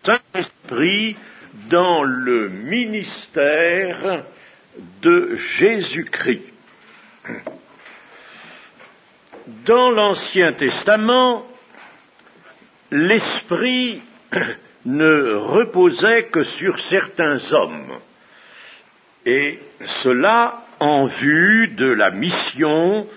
Saint-Esprit dans le ministère de Jésus-Christ. Dans l'Ancien Testament, l'Esprit ne reposait que sur certains hommes, et cela en vue de la mission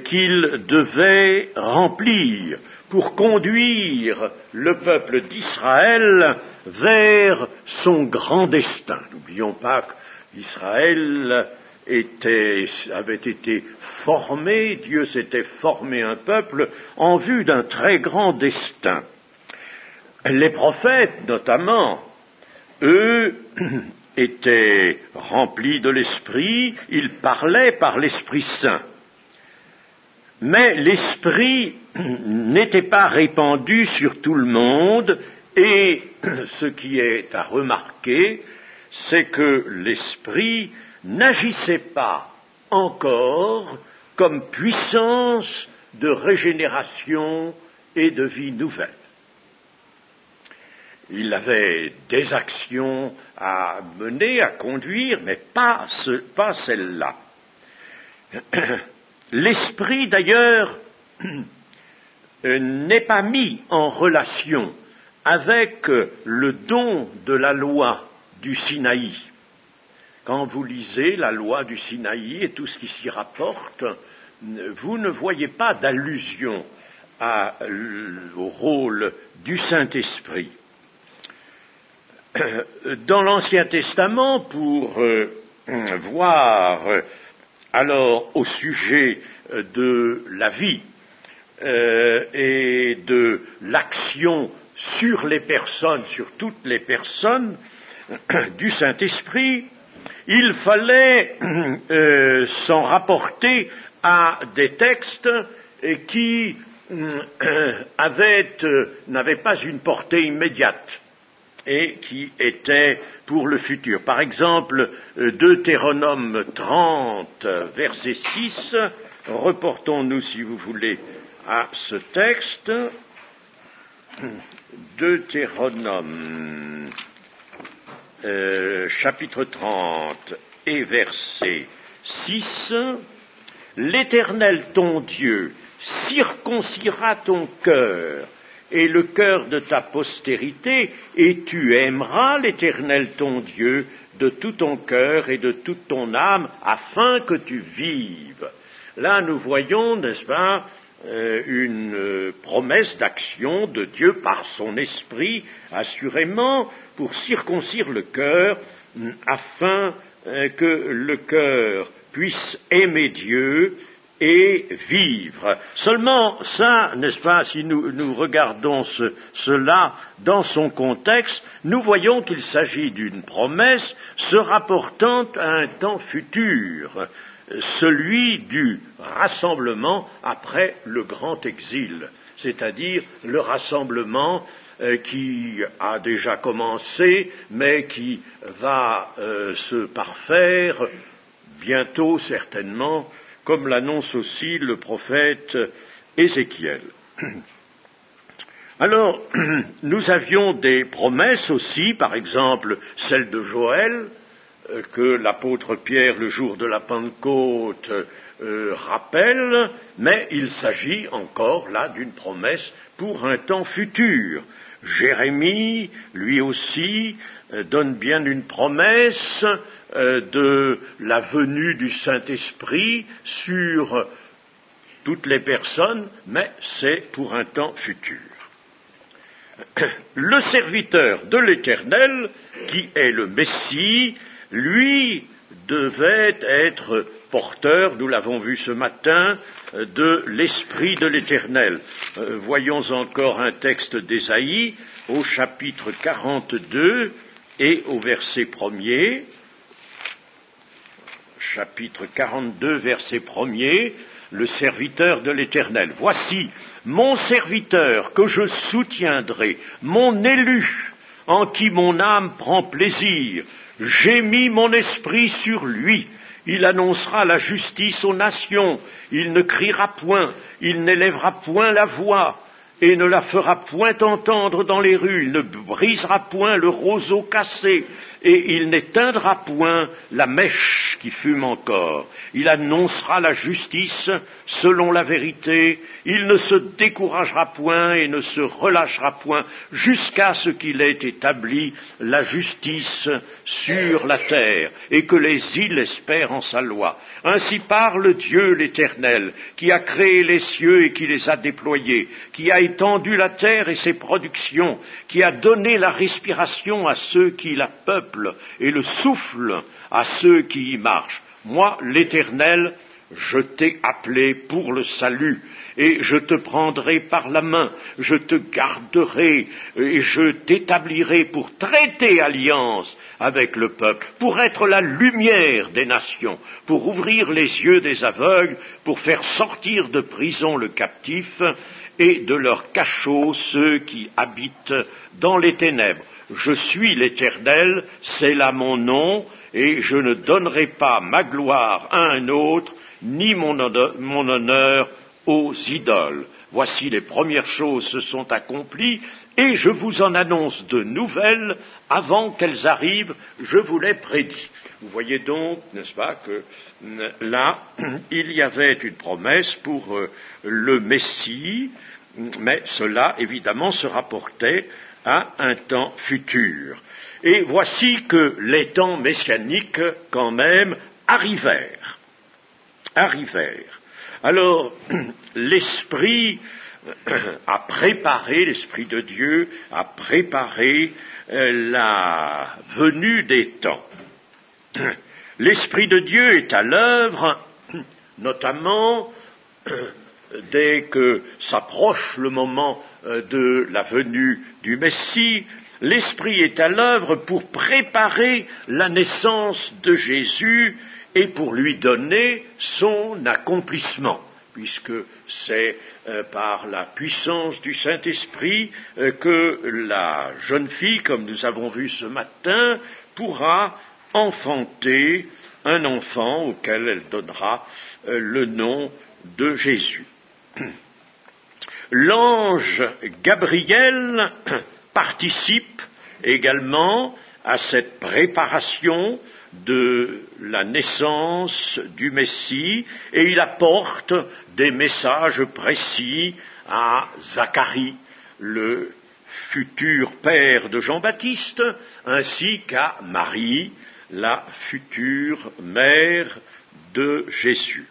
qu'il devait remplir pour conduire le peuple d'Israël vers son grand destin. N'oublions pas qu'Israël avait été formé, Dieu s'était formé un peuple en vue d'un très grand destin. Les prophètes, notamment, eux, étaient remplis de l'Esprit, ils parlaient par l'Esprit Saint. Mais l'Esprit n'était pas répandu sur tout le monde, et ce qui est à remarquer, c'est que l'Esprit n'agissait pas encore comme puissance de régénération et de vie nouvelle. Il avait des actions à mener, à conduire, mais pas celle-là. L'Esprit, d'ailleurs, n'est pas mis en relation avec le don de la loi du Sinaï. Quand vous lisez la loi du Sinaï et tout ce qui s'y rapporte, vous ne voyez pas d'allusion au rôle du Saint-Esprit. Dans l'Ancien Testament, pour voir alors au sujet de la vie et de l'action sur les personnes, sur toutes les personnes du Saint-Esprit, il fallait s'en rapporter à des textes qui n'avaient pas une portée immédiate et qui étaient pour le futur. Par exemple, Deutéronome 30, verset 6, reportons-nous, si vous voulez, à ce texte. Deutéronome, chapitre 30 et verset 6, « L'Éternel ton Dieu circoncira ton cœur et le cœur de ta postérité, et tu aimeras l'Éternel ton Dieu de tout ton cœur et de toute ton âme, afin que tu vives. » Là, nous voyons, n'est-ce pas, une promesse d'action de Dieu par son esprit, assurément, pour circoncire le cœur, afin que le cœur puisse aimer Dieu et vivre. Seulement, ça, n'est-ce pas, si nous regardons cela dans son contexte, nous voyons qu'il s'agit d'une promesse se rapportant à un temps futur, celui du rassemblement après le grand exil, c'est-à-dire le rassemblement qui a déjà commencé, mais qui va se parfaire bientôt certainement, comme l'annonce aussi le prophète Ézéchiel. Alors, nous avions des promesses aussi, par exemple celle de Joël, que l'apôtre Pierre, le jour de la Pentecôte, rappelle, mais il s'agit encore là d'une promesse pour un temps futur. Jérémie, lui aussi, donne bien une promesse de la venue du Saint-Esprit sur toutes les personnes, mais c'est pour un temps futur. Le serviteur de l'Éternel, qui est le Messie, lui devait être porteur, nous l'avons vu ce matin, de l'Esprit de l'Éternel. Voyons encore un texte d'Ésaïe au chapitre 42 et au verset 1er. Chapitre 42, verset 1er, le serviteur de l'Éternel. « Voici mon serviteur que je soutiendrai, mon élu, en qui mon âme prend plaisir. J'ai mis mon esprit sur lui. Il annoncera la justice aux nations. Il ne criera point, il n'élèvera point la voix. et ne la fera point entendre dans les rues, il ne brisera point le roseau cassé, et il n'éteindra point la mèche qui fume encore. Il annoncera la justice selon la vérité, il ne se découragera point et ne se relâchera point jusqu'à ce qu'il ait établi la justice sur la terre, et que les îles espèrent en sa loi. Ainsi parle Dieu l'Éternel, qui a créé les cieux et qui les a déployés, qui a étendu la terre et ses productions, qui a donné la respiration à ceux qui la peuplent et le souffle à ceux qui y marchent. Moi, l'Éternel, je t'ai appelé pour le salut, et je te prendrai par la main, je te garderai, et je t'établirai pour traiter alliance avec le peuple, pour être la lumière des nations, pour ouvrir les yeux des aveugles, pour faire sortir de prison le captif, et de leur cachot ceux qui habitent dans les ténèbres. Je suis l'Éternel, c'est là mon nom, et je ne donnerai pas ma gloire à un autre, ni mon honneur aux idoles. Voici les premières choses se sont accomplies, et je vous en annonce de nouvelles avant qu'elles arrivent, je vous les prédis. Vous voyez donc, n'est-ce pas, que là, il y avait une promesse pour le Messie, mais cela, évidemment, se rapportait à un temps futur. Et voici que les temps messianiques, quand même, arrivèrent. Alors, l'Esprit a préparé, l'Esprit de Dieu a préparé la venue des temps. L'Esprit de Dieu est à l'œuvre, notamment dès que s'approche le moment de la venue du Messie, l'Esprit est à l'œuvre pour préparer la naissance de Jésus et pour lui donner son accomplissement, puisque c'est par la puissance du Saint-Esprit que la jeune fille, comme nous avons vu ce matin, pourra enfanter un enfant auquel elle donnera le nom de Jésus. L'ange Gabriel participe également à cette préparation de la naissance du Messie, et il apporte des messages précis à Zacharie, le futur père de Jean-Baptiste, ainsi qu'à Marie, la future mère de Jésus.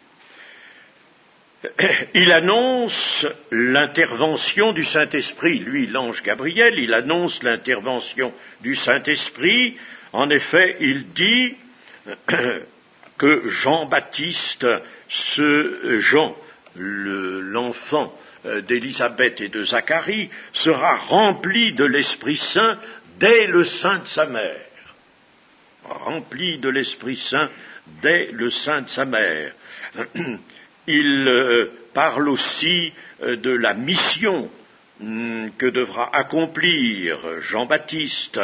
Il annonce l'intervention du Saint-Esprit. Lui, l'ange Gabriel, il annonce l'intervention du Saint-Esprit. En effet, il dit que Jean-Baptiste, l'enfant d'Élisabeth et de Zacharie, sera rempli de l'Esprit Saint dès le sein de sa mère. Rempli de l'Esprit Saint dès le sein de sa mère. Il parle aussi de la mission que devra accomplir Jean-Baptiste,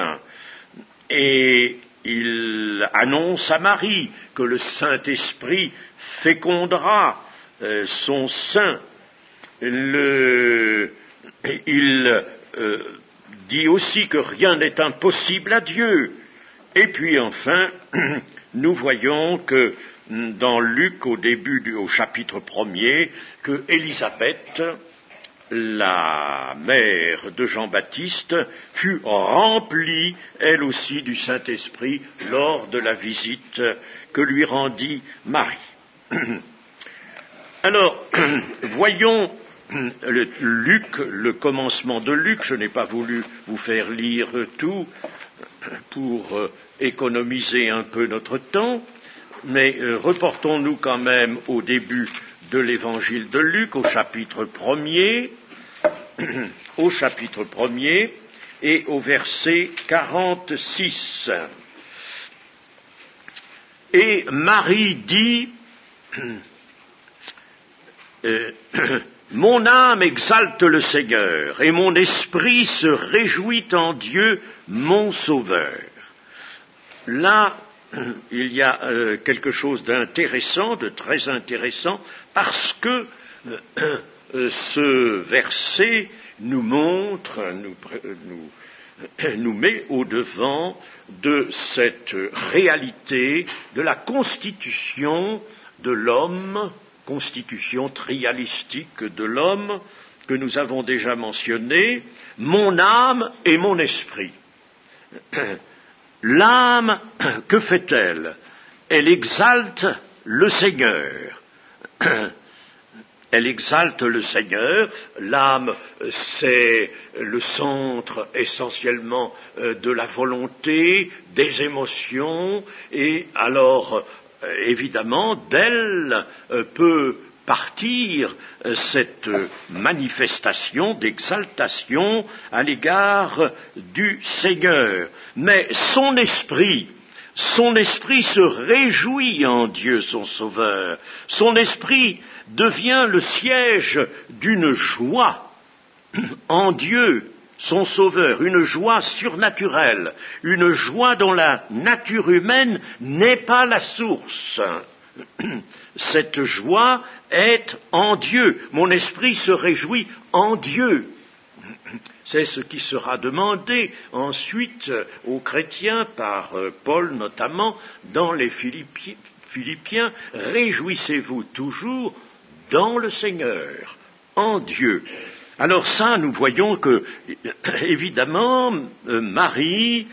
et il annonce à Marie que le Saint-Esprit fécondera son sein. Il dit aussi que rien n'est impossible à Dieu. Et puis enfin, nous voyons que dans Luc, au chapitre 1er, que Élisabeth, la mère de Jean-Baptiste, fut remplie, elle aussi, du Saint-Esprit lors de la visite que lui rendit Marie. Alors, voyons Luc, le commencement de Luc. Je n'ai pas voulu vous faire lire tout pour économiser un peu notre temps, mais reportons-nous quand même au début de l'évangile de Luc, au chapitre 1er, et au verset 46. Et Marie dit, mon âme exalte le Seigneur, et mon esprit se réjouit en Dieu, mon Sauveur. Là, il y a quelque chose d'intéressant, de très intéressant, parce que ce verset nous montre, nous met au-devant de cette réalité de la constitution de l'homme, constitution trialistique de l'homme, que nous avons déjà mentionnée, mon âme et mon esprit. L'âme, que fait-elle? Elle exalte le Seigneur. Elle exalte le Seigneur. L'âme, c'est le centre essentiellement de la volonté, des émotions, et alors, évidemment, d'elle peut partir cette manifestation d'exaltation à l'égard du Seigneur. Mais son esprit se réjouit en Dieu son Sauveur. Son esprit devient le siège d'une joie en Dieu son Sauveur, une joie surnaturelle, une joie dont la nature humaine n'est pas la source. Cette joie est en Dieu. Mon esprit se réjouit en Dieu. C'est ce qui sera demandé ensuite aux chrétiens par Paul notamment dans les Philippiens. Réjouissez-vous toujours dans le Seigneur, en Dieu. Alors ça, nous voyons que, évidemment, Marie,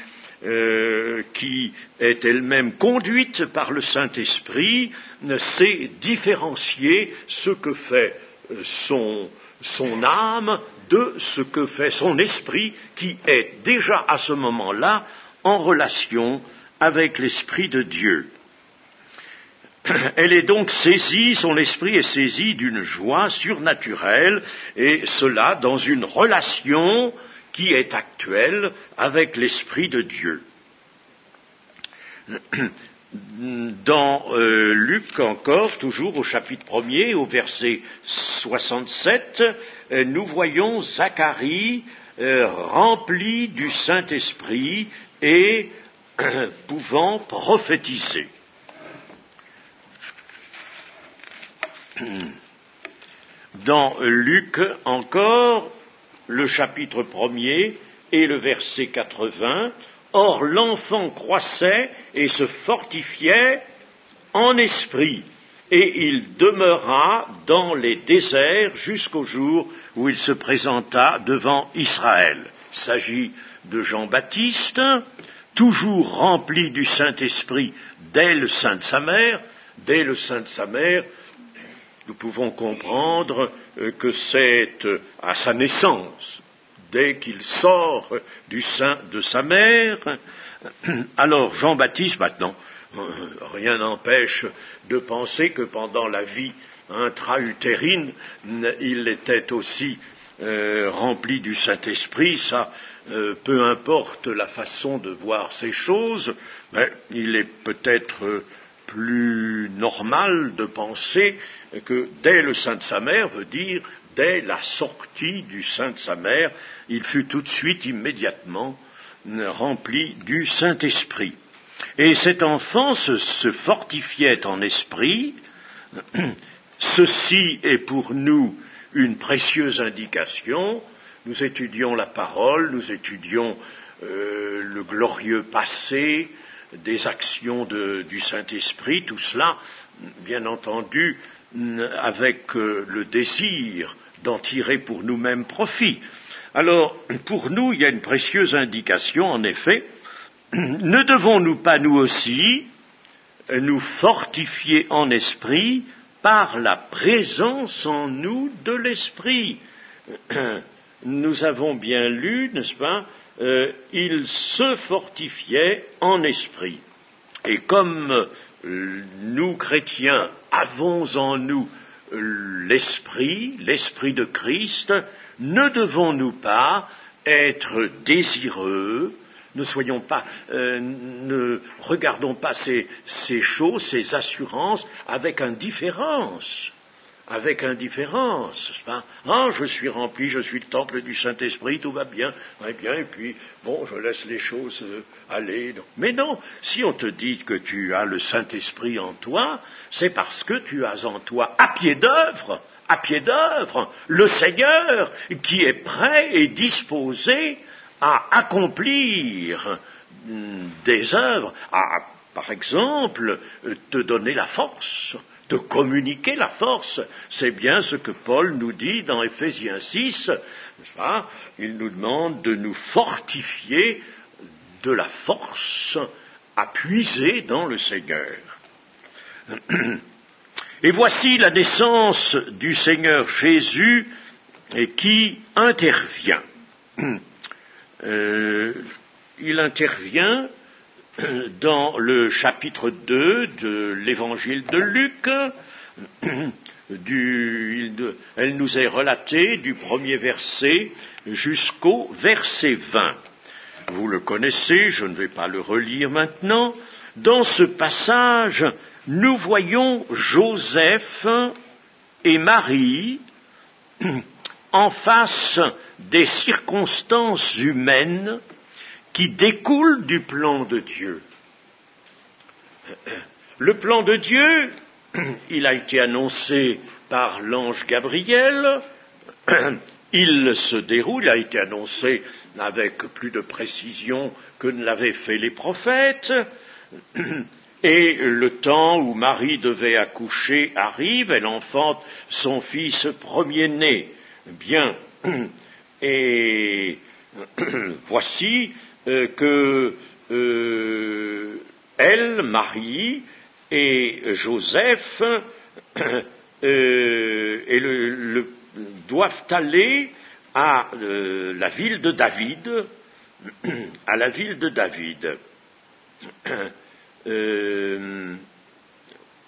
qui est elle-même conduite par le Saint-Esprit, sait différencier ce que fait son âme de ce que fait son esprit, qui est déjà à ce moment-là en relation avec l'Esprit de Dieu. Elle est donc saisie, son esprit est saisi d'une joie surnaturelle, et cela dans une relation qui est actuelle avec l'Esprit de Dieu. Dans Luc encore, toujours au chapitre 1er, au verset 67, nous voyons Zacharie rempli du Saint-Esprit et pouvant prophétiser. Dans Luc encore, le chapitre 1er et le verset 80, « Or l'enfant croissait et se fortifiait en esprit, et il demeura dans les déserts jusqu'au jour où il se présenta devant Israël. » Il s'agit de Jean-Baptiste, toujours rempli du Saint-Esprit dès le sein de sa mère. Dès le sein de sa mère, nous pouvons comprendre que c'est à sa naissance, dès qu'il sort du sein de sa mère. Alors Jean-Baptiste, maintenant, rien n'empêche de penser que pendant la vie intra-utérine, il était aussi rempli du Saint-Esprit. Ça, peu importe la façon de voir ces choses, mais il est peut-être plus normal de penser que dès le sein de sa mère veut dire dès la sortie du sein de sa mère, il fut tout de suite, immédiatement, rempli du Saint-Esprit. Et cet enfant se fortifiait en esprit. Ceci est pour nous une précieuse indication. Nous étudions la parole, nous étudions le glorieux passé des actions du Saint-Esprit, tout cela, bien entendu, avec le désir d'en tirer pour nous-mêmes profit. Alors, pour nous, il y a une précieuse indication, en effet. Ne devons-nous pas, nous aussi, nous fortifier en esprit par la présence en nous de l'Esprit? Nous avons bien lu, n'est-ce pas, il se fortifiait en esprit. Et comme nous, chrétiens, avons en nous l'esprit de Christ, ne devons-nous pas être désireux, ne regardons pas ces choses, ces assurances avec indifférence, n'est-ce pas? Ah, je suis rempli, je suis le temple du Saint-Esprit, tout va bien, très bien, et puis, bon, je laisse les choses aller. Mais non, si on te dit que tu as le Saint-Esprit en toi, c'est parce que tu as en toi, à pied d'œuvre, à pied d'œuvre le Seigneur qui est prêt et disposé à accomplir des œuvres, à, par exemple, te donner la force, te communiquer la force. C'est bien ce que Paul nous dit dans Éphésiens 6, n'est-ce pas ? Il nous demande de nous fortifier de la force à puiser dans le Seigneur. Et voici la naissance du Seigneur Jésus qui intervient. Il intervient dans le chapitre 2 de l'évangile de Luc. Elle nous est relatée du premier verset jusqu'au verset 20. Vous le connaissez, je ne vais pas le relire maintenant. Dans ce passage, nous voyons Joseph et Marie en face des circonstances humaines qui découlent du plan de Dieu. Le plan de Dieu, il a été annoncé par l'ange Gabriel, il se déroule, il a été annoncé avec plus de précision que ne l'avaient fait les prophètes, et le temps où Marie devait accoucher arrive, elle enfante son fils premier-né. Bien, et voici que elle, Marie, et Joseph doivent aller à la ville de David, à la ville de David.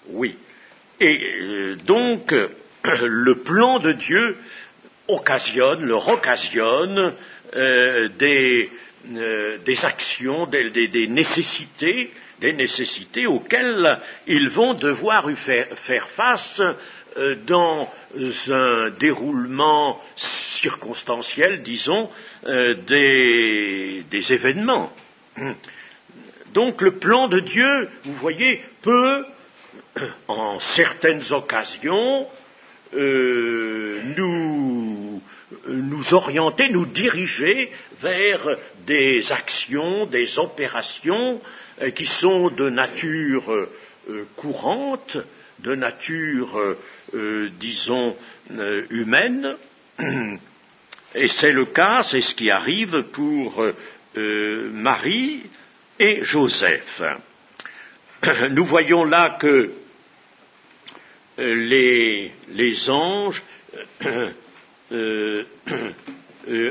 Oui. Et donc, le plan de Dieu leur occasionne des actions, des nécessités auxquelles ils vont devoir faire face dans un déroulement circonstanciel, disons, des événements. Donc le plan de Dieu, vous voyez, peut, en certaines occasions, nous orienter, nous diriger vers des actions, des opérations qui sont de nature courante, de nature, disons, humaine. Et c'est le cas, c'est ce qui arrive pour Marie et Joseph. Nous voyons là que les anges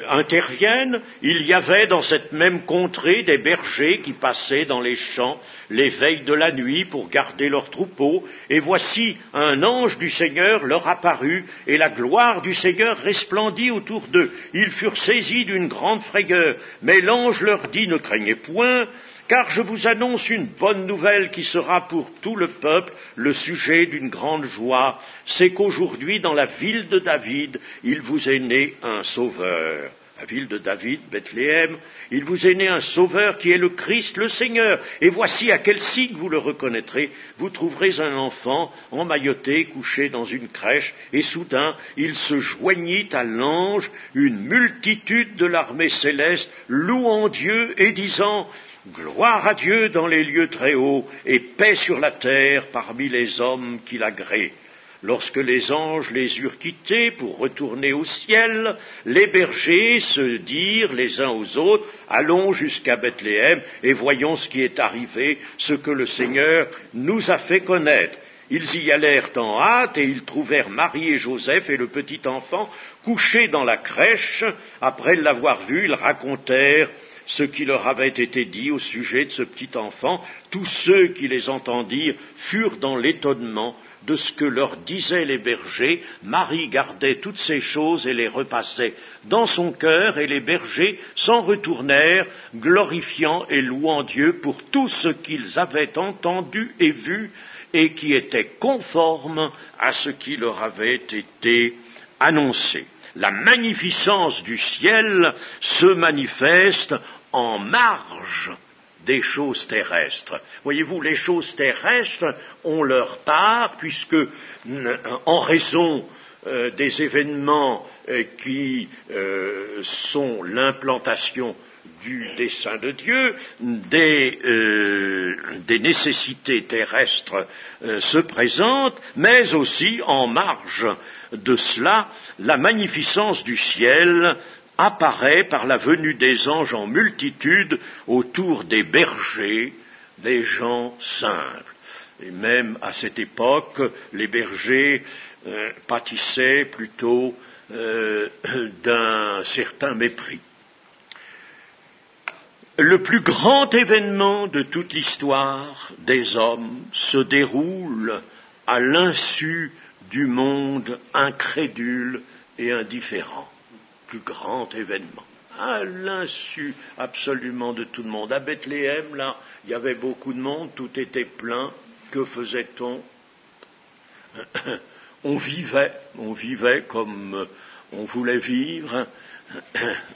interviennent. Il y avait dans cette même contrée des bergers qui passaient dans les champs les veilles de la nuit pour garder leurs troupeaux, et voici un ange du Seigneur leur apparut, et la gloire du Seigneur resplendit autour d'eux. Ils furent saisis d'une grande frayeur, mais l'ange leur dit: ne craignez point, car je vous annonce une bonne nouvelle qui sera pour tout le peuple le sujet d'une grande joie. C'est qu'aujourd'hui, dans la ville de David, il vous est né un sauveur. La ville de David, Bethléem, il vous est né un sauveur qui est le Christ, le Seigneur. Et voici à quel signe vous le reconnaîtrez. Vous trouverez un enfant emmailloté, couché dans une crèche, et soudain il se joignit à l'ange une multitude de l'armée céleste, louant Dieu et disant: gloire à Dieu dans les lieux très hauts, et paix sur la terre parmi les hommes qui l'agréent. Lorsque les anges les eurent quittés pour retourner au ciel, les bergers se dirent les uns aux autres: allons jusqu'à Bethléem et voyons ce qui est arrivé, ce que le Seigneur nous a fait connaître. Ils y allèrent en hâte, et ils trouvèrent Marie et Joseph et le petit enfant couchés dans la crèche. Après l'avoir vu, ils racontèrent ce qui leur avait été dit au sujet de ce petit enfant. Tous ceux qui les entendirent furent dans l'étonnement de ce que leur disaient les bergers. Marie gardait toutes ces choses et les repassait dans son cœur, et les bergers s'en retournèrent, glorifiant et louant Dieu pour tout ce qu'ils avaient entendu et vu, et qui était conforme à ce qui leur avait été annoncé. La magnificence du ciel se manifeste en marge des choses terrestres. Voyez-vous, les choses terrestres ont leur part, puisque, en raison des événements qui sont l'implantation du dessein de Dieu, des nécessités terrestres se présentent, mais aussi en marge de cela, la magnificence du ciel apparaît par la venue des anges en multitude autour des bergers, des gens simples. Et même à cette époque, les bergers pâtissaient plutôt d'un certain mépris. Le plus grand événement de toute l'histoire des hommes se déroule à l'insu du monde incrédule et indifférent. Plus grand événement. À l'insu absolument de tout le monde. À Bethléem, là, il y avait beaucoup de monde, tout était plein. Que faisait-on? On vivait comme on voulait vivre.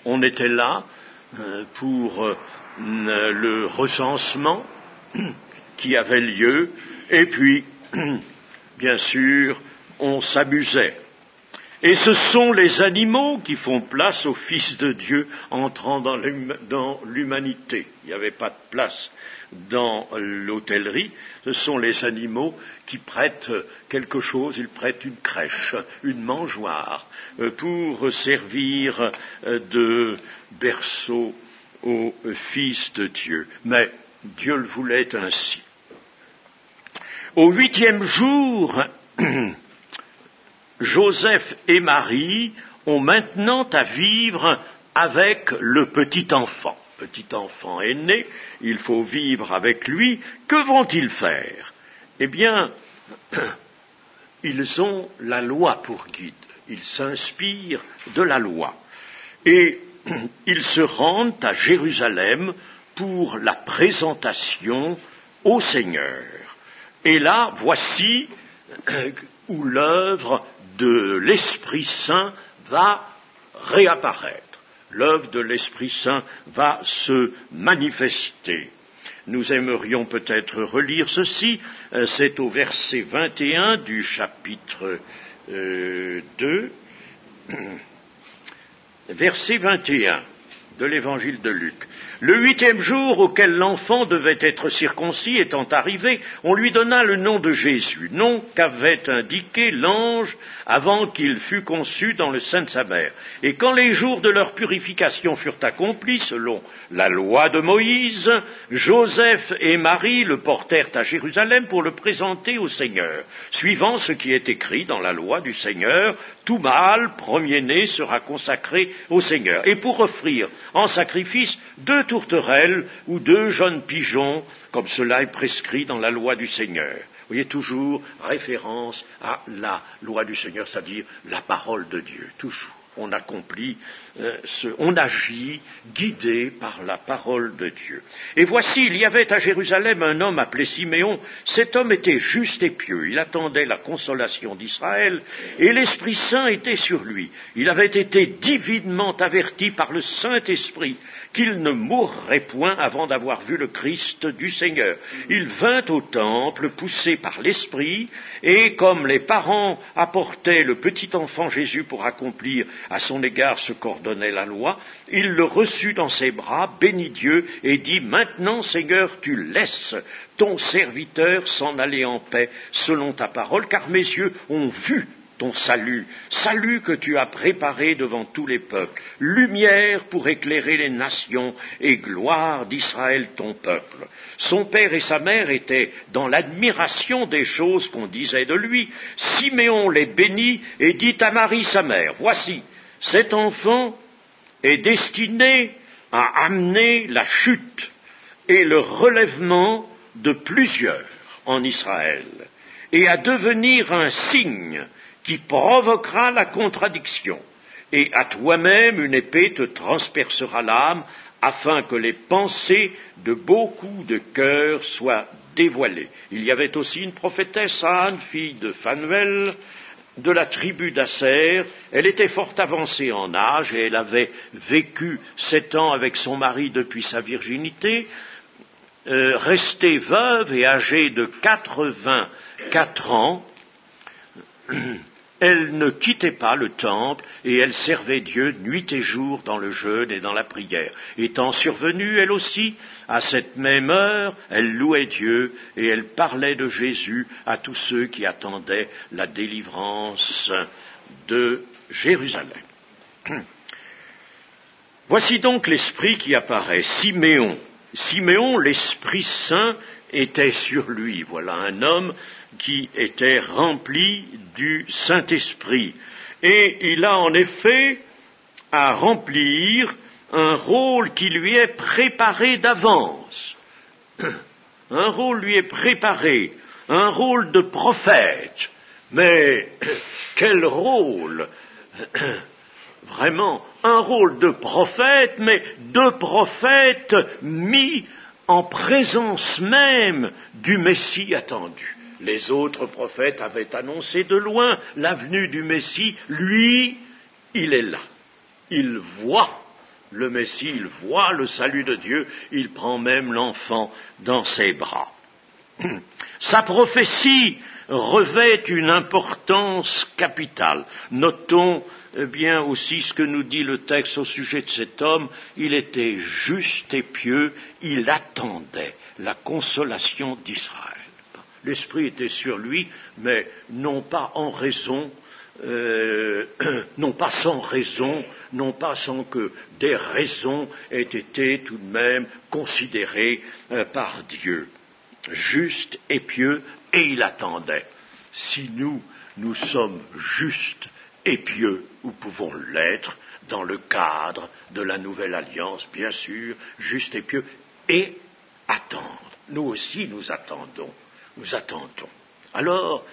On était là pour le recensement qui avait lieu, et puis, bien sûr, on s'amusait. Et ce sont les animaux qui font place au Fils de Dieu entrant dans l'humanité. Il n'y avait pas de place dans l'hôtellerie. Ce sont les animaux qui prêtent quelque chose. Ils prêtent une crèche, une mangeoire, pour servir de berceau au Fils de Dieu. Mais Dieu le voulait ainsi. Au 8e jour, Joseph et Marie ont maintenant à vivre avec le petit enfant. Le petit enfant est né, il faut vivre avec lui. Que vont-ils faire? Eh bien, ils ont la loi pour guide. Ils s'inspirent de la loi. Et ils se rendent à Jérusalem pour la présentation au Seigneur. Et là, voici où l'œuvre de l'Esprit Saint va réapparaître. L'œuvre de l'Esprit Saint va se manifester. Nous aimerions peut-être relire ceci, c'est au verset 21 du chapitre 2, verset 21 de l'évangile de Luc. Le 8e jour auquel l'enfant devait être circoncis étant arrivé, on lui donna le nom de Jésus, nom qu'avait indiqué l'ange avant qu'il fût conçu dans le sein de sa mère. Et quand les jours de leur purification furent accomplis, selon la loi de Moïse, Joseph et Marie le portèrent à Jérusalem pour le présenter au Seigneur, suivant ce qui est écrit dans la loi du Seigneur. Tout mâle premier-né sera consacré au Seigneur. Et pour offrir en sacrifice 2 tourterelles ou 2 jeunes pigeons, comme cela est prescrit dans la loi du Seigneur. Vous voyez, toujours référence à la loi du Seigneur, c'est-à-dire la parole de Dieu, toujours. On accomplit, on agit guidé par la parole de Dieu. Et voici, il y avait à Jérusalem un homme appelé Siméon. Cet homme était juste et pieux. Il attendait la consolation d'Israël et l'Esprit Saint était sur lui. Il avait été divinement averti par le Saint-Esprit qu'il ne mourrait point avant d'avoir vu le Christ du Seigneur. Il vint au temple poussé par l'Esprit et comme les parents apportaient le petit enfant Jésus pour accomplir à son égard ce qu'ordonnait la loi, il le reçut dans ses bras, bénit Dieu et dit: Maintenant, Seigneur, tu laisses ton serviteur s'en aller en paix selon ta parole, car mes yeux ont vu ton salut, salut que tu as préparé devant tous les peuples, lumière pour éclairer les nations et gloire d'Israël ton peuple. Son père et sa mère étaient dans l'admiration des choses qu'on disait de lui. Siméon les bénit et dit à Marie sa mère: Voici, cet enfant est destiné à amener la chute et le relèvement de plusieurs en Israël et à devenir un signe qui provoquera la contradiction, et à toi-même une épée te transpercera l'âme, afin que les pensées de beaucoup de cœurs soient dévoilées. Il y avait aussi une prophétesse, Anne, fille de Phanuel, de la tribu d'Asser. Elle était fort avancée en âge, et elle avait vécu 7 ans avec son mari depuis sa virginité, restée veuve et âgée de 84 ans. elle ne quittait pas le temple et elle servait Dieu nuit et jour dans le jeûne et dans la prière. Étant survenue, elle aussi, à cette même heure, elle louait Dieu et elle parlait de Jésus à tous ceux qui attendaient la délivrance de Jérusalem. Voici donc l'Esprit qui apparaît, Siméon. Siméon, l'Esprit Saint, était sur lui. Voilà un homme qui était rempli du Saint-Esprit. Et il a en effet à remplir un rôle qui lui est préparé d'avance. Un rôle lui est préparé, un rôle de prophète. Mais quel rôle! Vraiment, un rôle de prophète, mais de prophète mis en présence même du Messie attendu. Les autres prophètes avaient annoncé de loin la venue du Messie. Lui, il est là. Il voit le Messie, il voit le salut de Dieu, il prend même l'enfant dans ses bras. Sa prophétie revêt une importance capitale. Notons bien aussi ce que nous dit le texte au sujet de cet homme. Il était juste et pieux, il attendait la consolation d'Israël. L'Esprit était sur lui, mais non pas en raison, non pas sans raison, non pas sans que des raisons aient été tout de même considérées par Dieu. Juste et pieux, et il attendait. Si nous sommes justes et pieux, nous pouvons l'être dans le cadre de la nouvelle alliance, bien sûr, juste et pieux, et attendre. Nous aussi, nous attendons. Nous attendons. Alors,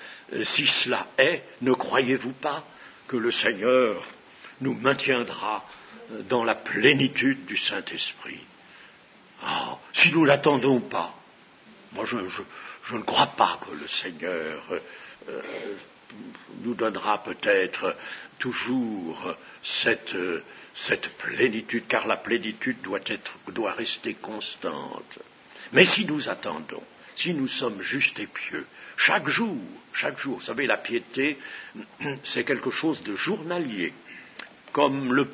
si cela est, ne croyez-vous pas que le Seigneur nous maintiendra dans la plénitude du Saint-Esprit? Ah, si nous ne l'attendons pas, moi je ne crois pas que le Seigneur nous donnera peut-être toujours cette plénitude, car la plénitude doit rester constante. Mais si nous attendons, si nous sommes justes et pieux, chaque jour, vous savez, la piété, c'est quelque chose de journalier, comme le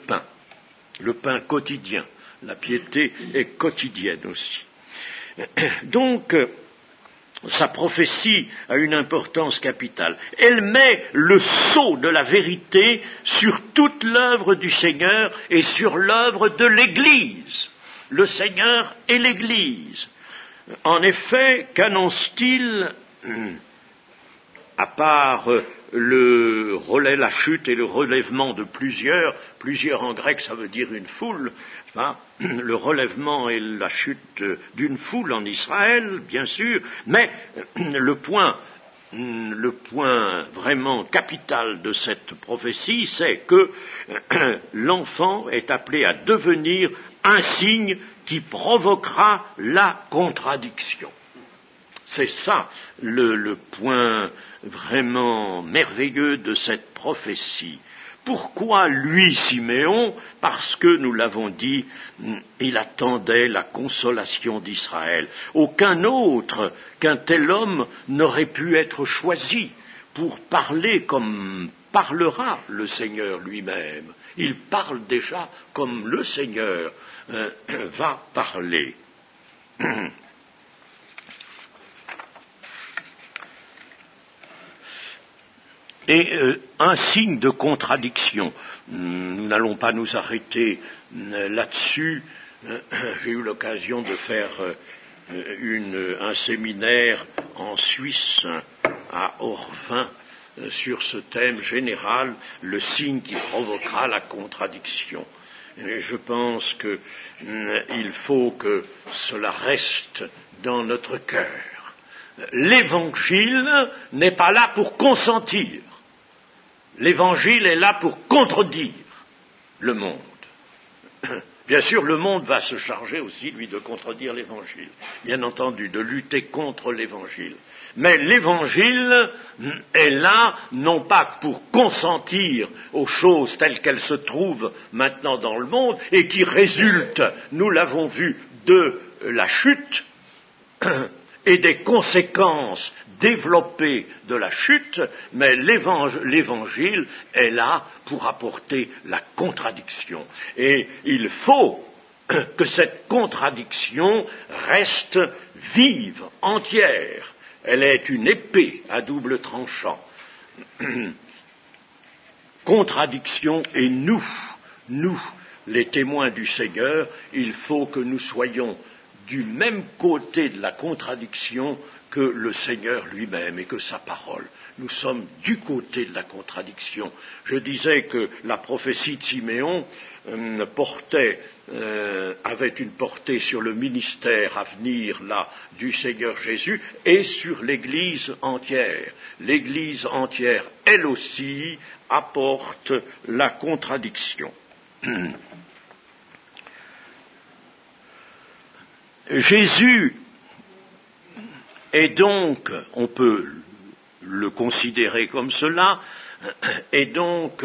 pain quotidien. La piété est quotidienne aussi. Donc, sa prophétie a une importance capitale. Elle met le sceau de la vérité sur toute l'œuvre du Seigneur et sur l'œuvre de l'Église. Le Seigneur et l'Église. En effet, qu'annonce-t-il, à part la chute et le relèvement de plusieurs en grec ça veut dire une foule, hein, le relèvement et la chute d'une foule en Israël, bien sûr, mais le point vraiment capital de cette prophétie, c'est que l'enfant est appelé à devenir un signe qui provoquera la contradiction. C'est ça le point vraiment merveilleux de cette prophétie. Pourquoi lui, Siméon? Parce que, nous l'avons dit, il attendait la consolation d'Israël. Aucun autre qu'un tel homme n'aurait pu être choisi pour parler comme parlera le Seigneur lui-même. Il parle déjà comme le Seigneur va parler. Et un signe de contradiction. Nous n'allons pas nous arrêter là-dessus. J'ai eu l'occasion de faire un séminaire en Suisse, à Orvin, sur ce thème général, le signe qui provoquera la contradiction. Et je pense qu'il faut que cela reste dans notre cœur. L'Évangile n'est pas là pour consentir. L'Évangile est là pour contredire le monde. Bien sûr, le monde va se charger aussi, lui, de contredire l'Évangile. Bien entendu, de lutter contre l'Évangile. Mais l'Évangile est là, non pas pour consentir aux choses telles qu'elles se trouvent maintenant dans le monde, et qui résultent, nous l'avons vu, de la chute, et des conséquences développées de la chute, mais l'Évangile est là pour apporter la contradiction. Et il faut que cette contradiction reste vive, entière. Elle est une épée à double tranchant. Contradiction, et nous, les témoins du Seigneur, il faut que nous soyons du même côté de la contradiction que le Seigneur lui-même et que sa parole. Nous sommes du côté de la contradiction. Je disais que la prophétie de Siméon avait une portée sur le ministère à venir là du Seigneur Jésus et sur l'Église entière. L'Église entière, elle aussi, apporte la contradiction. Jésus est donc, on peut le considérer comme cela, est donc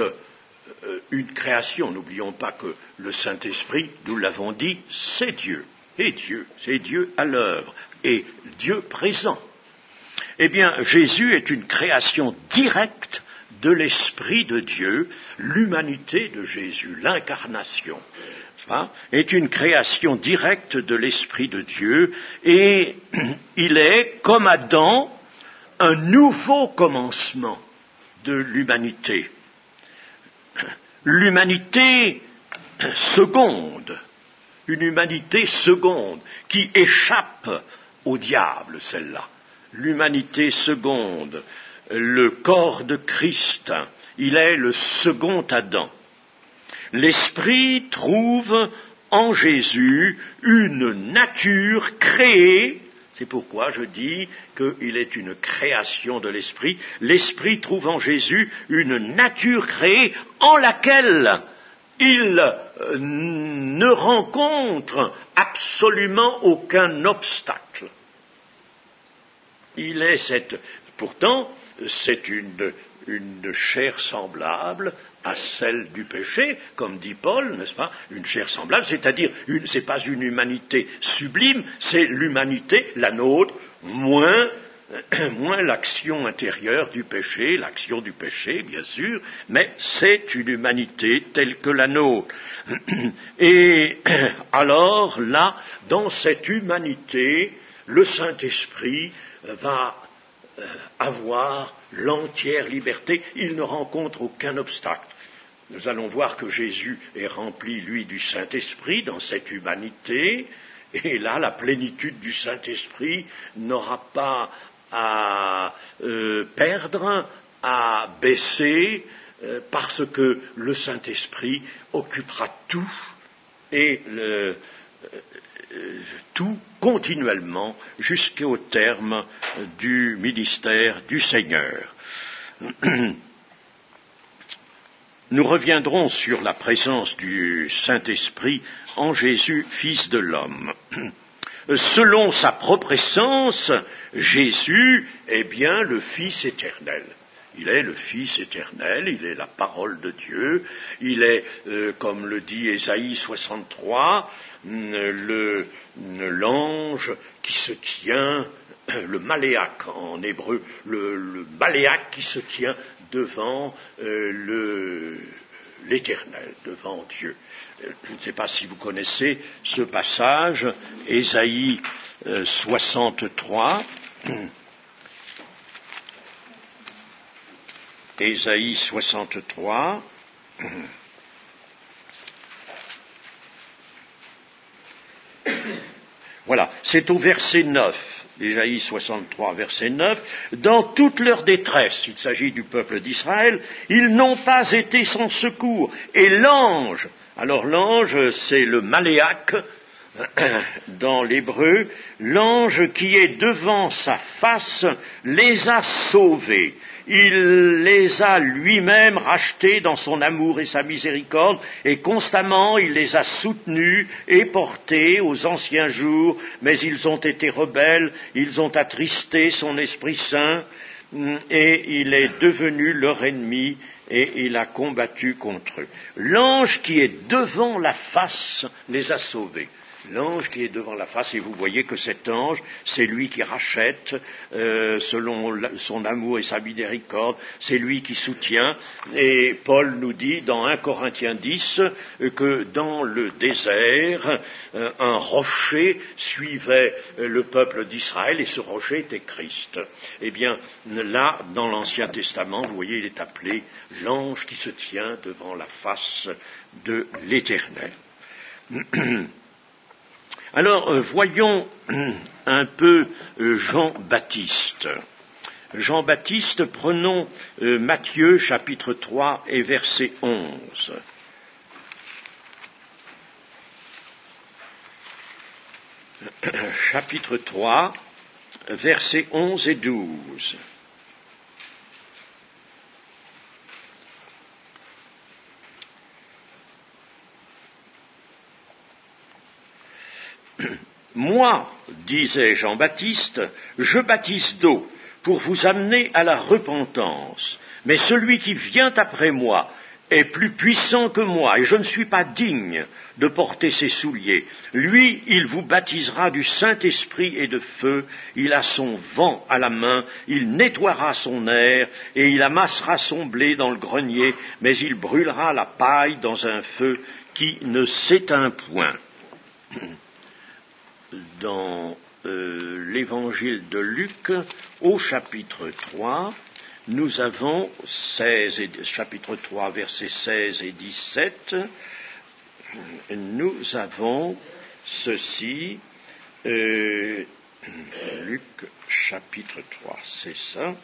une création. N'oublions pas que le Saint-Esprit, nous l'avons dit, c'est Dieu. Et Dieu, c'est Dieu à l'œuvre, et Dieu présent. Eh bien, Jésus est une création directe de l'Esprit de Dieu, l'humanité de Jésus, l'incarnation, est une création directe de l'Esprit de Dieu, et il est, comme Adam, un nouveau commencement de l'humanité. L'humanité seconde, une humanité seconde, qui échappe au diable, celle-là. L'humanité seconde, le corps de Christ, il est le second Adam. L'Esprit trouve en Jésus une nature créée, c'est pourquoi je dis qu'il est une création de l'Esprit. L'Esprit trouve en Jésus une nature créée en laquelle il ne rencontre absolument aucun obstacle. Pourtant, c'est une chair semblable à celle du péché, comme dit Paul, n'est-ce pas? Une chair semblable, c'est-à-dire, c'est pas une humanité sublime, c'est l'humanité, la nôtre, moins l'action intérieure du péché, l'action du péché, bien sûr, mais c'est une humanité telle que la nôtre. Et alors, là, dans cette humanité, le Saint-Esprit va avoir l'entière liberté, il ne rencontre aucun obstacle. Nous allons voir que Jésus est rempli, lui, du Saint-Esprit dans cette humanité, et là, la plénitude du Saint-Esprit n'aura pas à perdre, à baisser, parce que le Saint-Esprit occupera tout, et tout continuellement jusqu'au terme du ministère du Seigneur. Nous reviendrons sur la présence du Saint-Esprit en Jésus, Fils de l'homme. Selon sa propre essence, Jésus est bien le Fils éternel. Il est le Fils éternel, il est la parole de Dieu, il est, comme le dit Ésaïe 63, l'ange qui se tient, le maléaque en hébreu, le maléaque qui se tient devant l'Éternel, devant Dieu. Je ne sais pas si vous connaissez ce passage, Ésaïe 63. Ésaïe 63. Voilà, c'est au verset 9, Ésaïe 63, verset 9, « Dans toute leur détresse, il s'agit du peuple d'Israël, ils n'ont pas été sans secours. Et l'ange, alors l'ange c'est le maléaque, dans l'hébreu, l'ange qui est devant sa face les a sauvés. Il les a lui-même rachetés dans son amour et sa miséricorde, et constamment il les a soutenus et portés aux anciens jours, mais ils ont été rebelles, ils ont attristé son Esprit Saint, et il est devenu leur ennemi, et il a combattu contre eux. L'ange qui est devant la face les a sauvés. L'ange qui est devant la face, et vous voyez que cet ange, c'est lui qui rachète selon son amour et sa miséricorde, c'est lui qui soutient. Et Paul nous dit dans 1 Corinthiens 10 que dans le désert, un rocher suivait le peuple d'Israël, et ce rocher était Christ. Eh bien, là, dans l'Ancien Testament, vous voyez, il est appelé l'ange qui se tient devant la face de l'Éternel. Alors, voyons un peu Jean-Baptiste. Jean-Baptiste, prenons Matthieu chapitre 3 et verset 11. Chapitre 3, versets 11 et 12. Moi, disait Jean-Baptiste, je baptise d'eau pour vous amener à la repentance, mais celui qui vient après moi est plus puissant que moi, et je ne suis pas digne de porter ses souliers. Lui, il vous baptisera du Saint-Esprit et de feu, il a son vent à la main, il nettoiera son aire, et il amassera son blé dans le grenier, mais il brûlera la paille dans un feu qui ne s'éteint point. Dans l'évangile de Luc, au chapitre 3, nous avons chapitre 3, versets 16 et 17, nous avons ceci, Luc chapitre 3, c'est ça,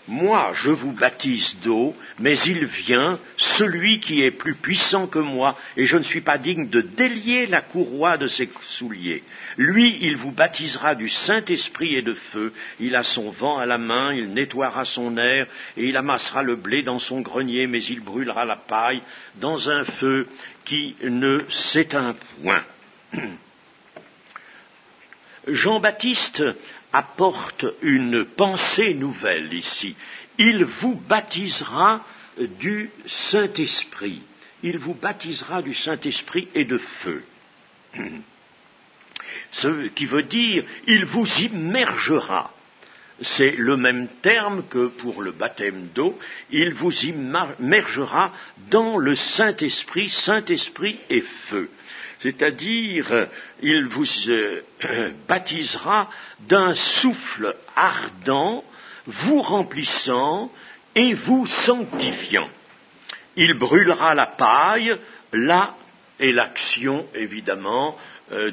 moi, je vous baptise d'eau, mais il vient, celui qui est plus puissant que moi, et je ne suis pas digne de délier la courroie de ses souliers. Lui, il vous baptisera du Saint-Esprit et de feu. Il a son vent à la main, il nettoiera son aire, et il amassera le blé dans son grenier, mais il brûlera la paille dans un feu qui ne s'éteint point. Jean-Baptiste apporte une pensée nouvelle ici. Il vous baptisera du Saint-Esprit. Il vous baptisera du Saint-Esprit et de feu. Ce qui veut dire, il vous immergera. C'est le même terme que pour le baptême d'eau. Il vous immergera dans le Saint-Esprit, Saint-Esprit et feu. C'est-à-dire, il vous baptisera d'un souffle ardent, vous remplissant et vous sanctifiant. Il brûlera la paille, là est l'action, évidemment,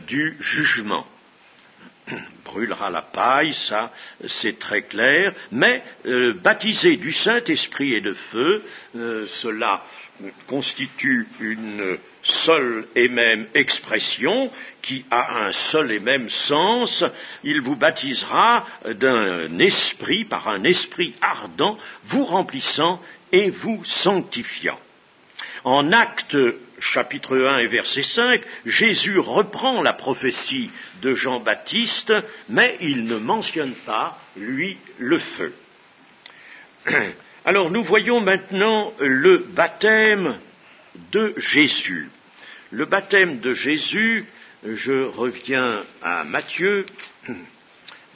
du jugement. Brûlera la paille, ça c'est très clair, mais baptisé du Saint-Esprit et de feu, cela constitue une seule et même expression qui a un seul et même sens. Il vous baptisera d'un esprit, par un esprit ardent, vous remplissant et vous sanctifiant. En Actes chapitre 1 et verset 5, Jésus reprend la prophétie de Jean-Baptiste, mais il ne mentionne pas, lui, le feu. Alors nous voyons maintenant le baptême de Jésus. Le baptême de Jésus, je reviens à Matthieu,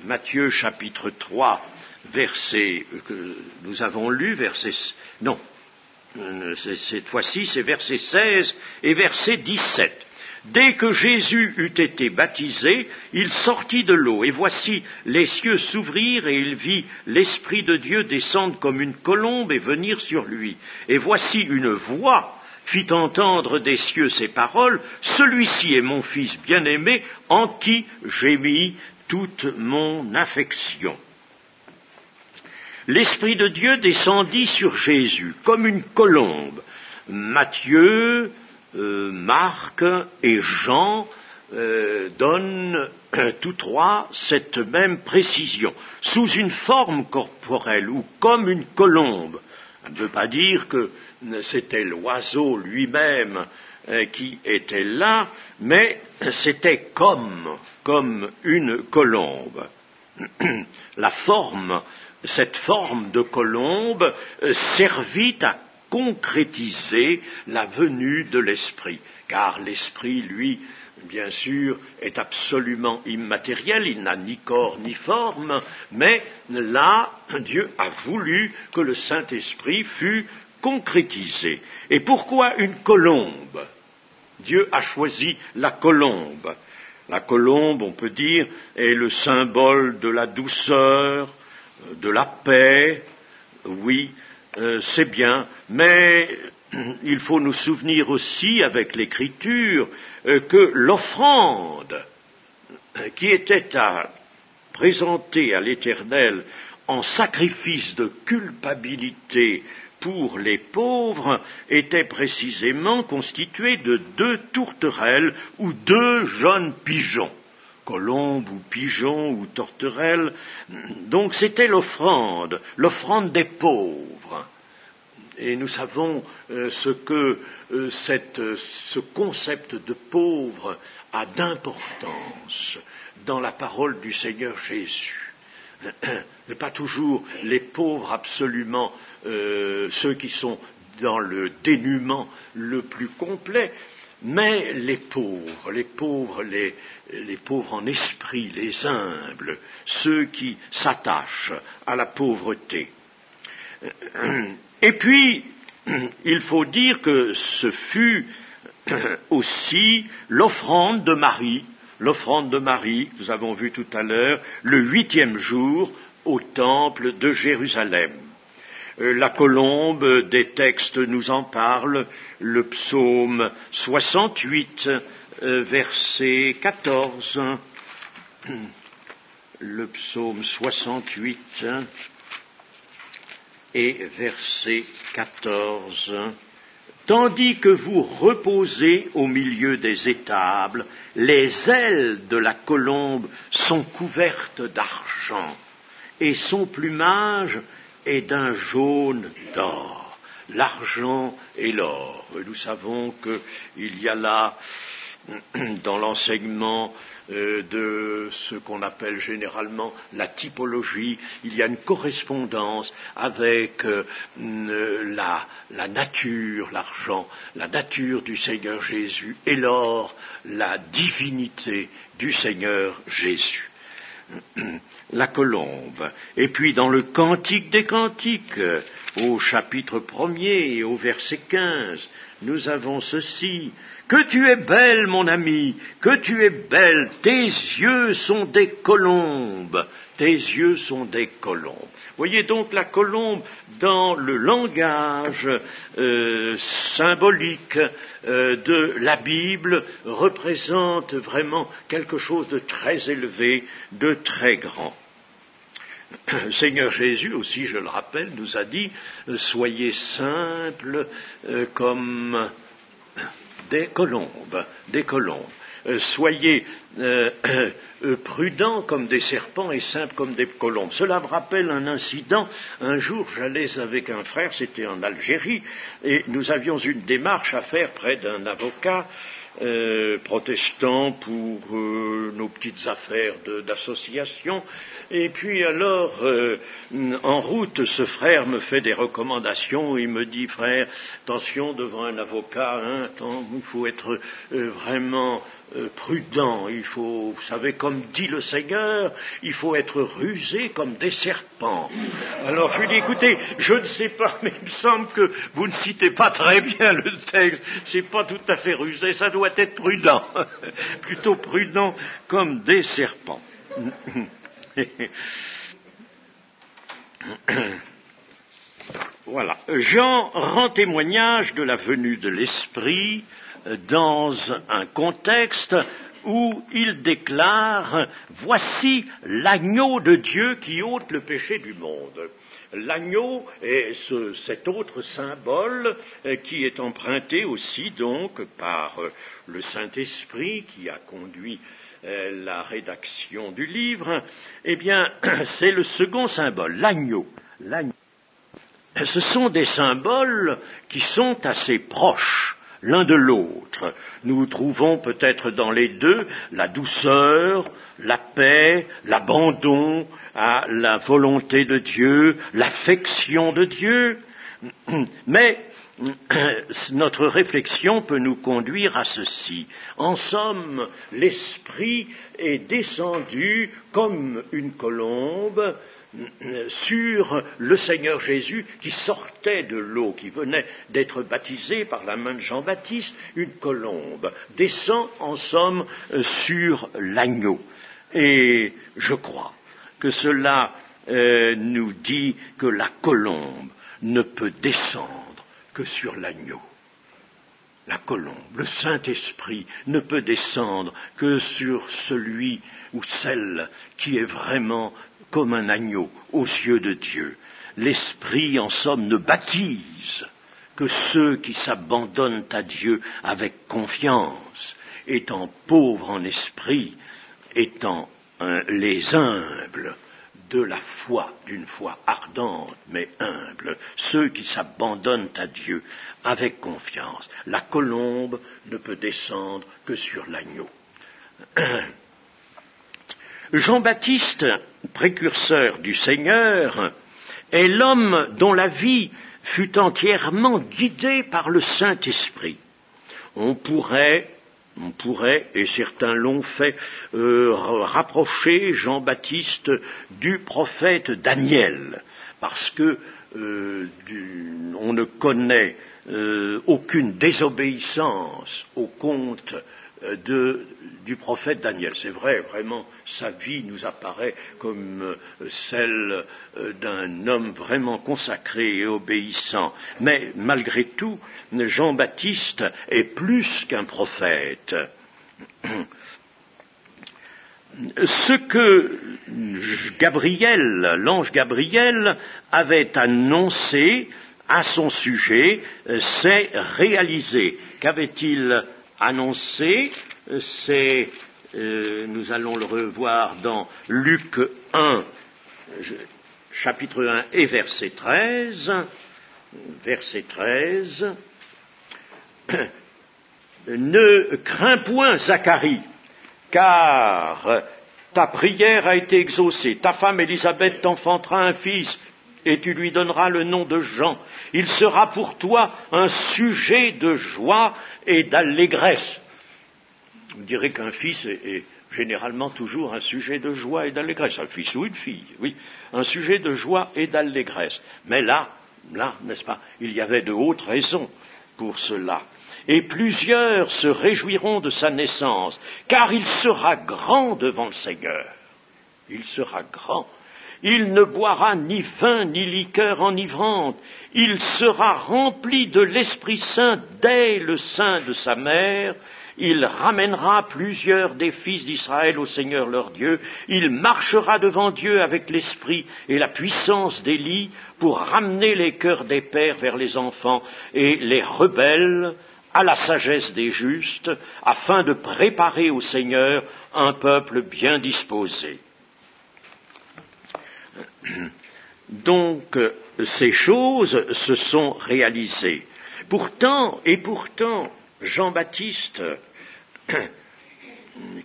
Matthieu chapitre 3, verset que nous avons lu, cette fois-ci c'est verset 16 et verset 17. Dès que Jésus eut été baptisé, il sortit de l'eau, et voici les cieux s'ouvrirent, et il vit l'Esprit de Dieu descendre comme une colombe et venir sur lui. Et voici une voix fit entendre des cieux ces paroles, celui-ci est mon Fils bien-aimé, en qui j'ai mis toute mon affection. L'Esprit de Dieu descendit sur Jésus comme une colombe. Matthieu, Marc et Jean donnent tous trois cette même précision, sous une forme corporelle ou comme une colombe. Ça ne veut pas dire que c'était l'oiseau lui-même qui était là, mais c'était comme une colombe. Cette forme de colombe servit à concrétiser la venue de l'Esprit. Car l'Esprit, lui, bien sûr, est absolument immatériel, il n'a ni corps ni forme, mais là, Dieu a voulu que le Saint-Esprit fût concrétisé. Et pourquoi une colombe ? Dieu a choisi la colombe. La colombe, on peut dire, est le symbole de la douceur, de la paix. Oui, c'est bien, mais il faut nous souvenir aussi, avec l'Écriture, que l'offrande qui était à présenter à l'Éternel en sacrifice de culpabilité pour les pauvres était précisément constituée de 2 tourterelles ou 2 jeunes pigeons, colombes ou pigeons ou tourterelles. Donc c'était l'offrande des pauvres. Et nous savons ce que ce concept de pauvre a d'importance dans la parole du Seigneur Jésus. Pas toujours les pauvres absolument, ceux qui sont dans le dénuement le plus complet, mais les pauvres en esprit, les humbles, ceux qui s'attachent à la pauvreté. Et puis, il faut dire que ce fut aussi l'offrande de Marie, nous avons vu tout à l'heure, le 8e jour au temple de Jérusalem. La colombe des textes nous en parle, le psaume 68, verset 14. Le psaume 68 et verset 14. Tandis que vous reposez au milieu des étables, les ailes de la colombe sont couvertes d'argent, et son plumage est d'un jaune d'or. L'argent et l'or. Nous savons qu'il y a là, dans l'enseignement de ce qu'on appelle généralement la typologie, il y a une correspondance avec la nature, l'argent, la nature du Seigneur Jésus, et l'or, la divinité du Seigneur Jésus. La colombe. Et puis dans le Cantique des Cantiques, au chapitre 1er et au verset 15, nous avons ceci: que tu es belle, mon ami, que tu es belle, tes yeux sont des colombes, tes yeux sont des colombes. Voyez donc la colombe dans le langage symbolique de la Bible représente vraiment quelque chose de très élevé, de très grand. Le Seigneur Jésus aussi, je le rappelle, nous a dit « Soyez simples comme des colombes. Soyez prudents comme des serpents et simples comme des colombes. » Cela me rappelle un incident. Un jour, j'allais avec un frère, c'était en Algérie, et nous avions une démarche à faire près d'un avocat protestant pour nos petites affaires d'association. Et puis alors, en route, ce frère me fait des recommandations. Il me dit: frère, attention devant un avocat, il faut être vraiment prudent. Il faut, vous savez, comme dit le Seigneur, il faut être rusé comme des serpents. Alors je lui dis: écoutez, je ne sais pas, mais il me semble que vous ne citez pas très bien le texte. C'est pas tout à fait rusé, ça doit être prudent, plutôt prudent comme des serpents. Voilà. Jean rend témoignage de la venue de l'Esprit dans un contexte où il déclare: voici l'agneau de Dieu qui ôte le péché du monde. L'agneau est cet autre symbole qui est emprunté aussi donc par le Saint-Esprit qui a conduit la rédaction du livre. Eh bien, c'est le second symbole, l'agneau. Ce sont des symboles qui sont assez proches l'un de l'autre. Nous trouvons peut-être dans les deux la douceur, la paix, l'abandon à la volonté de Dieu, l'affection de Dieu. Mais notre réflexion peut nous conduire à ceci. En somme, l'Esprit est descendu comme une colombe sur le Seigneur Jésus qui sortait de l'eau, qui venait d'être baptisé par la main de Jean-Baptiste. Une colombe descend en somme sur l'agneau. Et je crois que cela nous dit que la colombe ne peut descendre que sur l'agneau. La colombe, le Saint-Esprit, ne peut descendre que sur celui ou celle qui est vraiment comme un agneau aux yeux de Dieu. L'Esprit, en somme, ne baptise que ceux qui s'abandonnent à Dieu avec confiance, étant pauvres en esprit, étant les humbles de la foi, d'une foi ardente mais humble, ceux qui s'abandonnent à Dieu avec confiance. La colombe ne peut descendre que sur l'agneau. Jean-Baptiste, précurseur du Seigneur, est l'homme dont la vie fut entièrement guidée par le Saint-Esprit. On pourrait, et certains l'ont fait, rapprocher Jean-Baptiste du prophète Daniel, parce que on ne connaît aucune désobéissance au conte du prophète Daniel. C'est vrai, vraiment, sa vie nous apparaît comme celle d'un homme vraiment consacré et obéissant. Mais malgré tout, Jean-Baptiste est plus qu'un prophète. Ce que l'ange Gabriel avait annoncé à son sujet, s'est réalisé. Qu'avait-il annoncé? Nous allons le revoir dans Luc 1, chapitre 1 et verset 13. Verset 13. Ne crains point, Zacharie, car ta prière a été exaucée. Ta femme Élisabeth t'enfantera un fils, et tu lui donneras le nom de Jean. Il sera pour toi un sujet de joie et d'allégresse. Vous direz qu'un fils est généralement toujours un sujet de joie et d'allégresse. Un fils ou une fille, oui. Un sujet de joie et d'allégresse. Mais là, n'est-ce pas, il y avait de hautes raisons pour cela. Et plusieurs se réjouiront de sa naissance, car il sera grand devant le Seigneur. Il sera grand. Il ne boira ni vin ni liqueur enivrante. Il sera rempli de l'Esprit Saint dès le sein de sa mère. Il ramènera plusieurs des fils d'Israël au Seigneur leur Dieu. Il marchera devant Dieu avec l'esprit et la puissance d'Élie pour ramener les cœurs des pères vers les enfants et les rebelles à la sagesse des justes, afin de préparer au Seigneur un peuple bien disposé. Donc, ces choses se sont réalisées. Pourtant, Jean-Baptiste,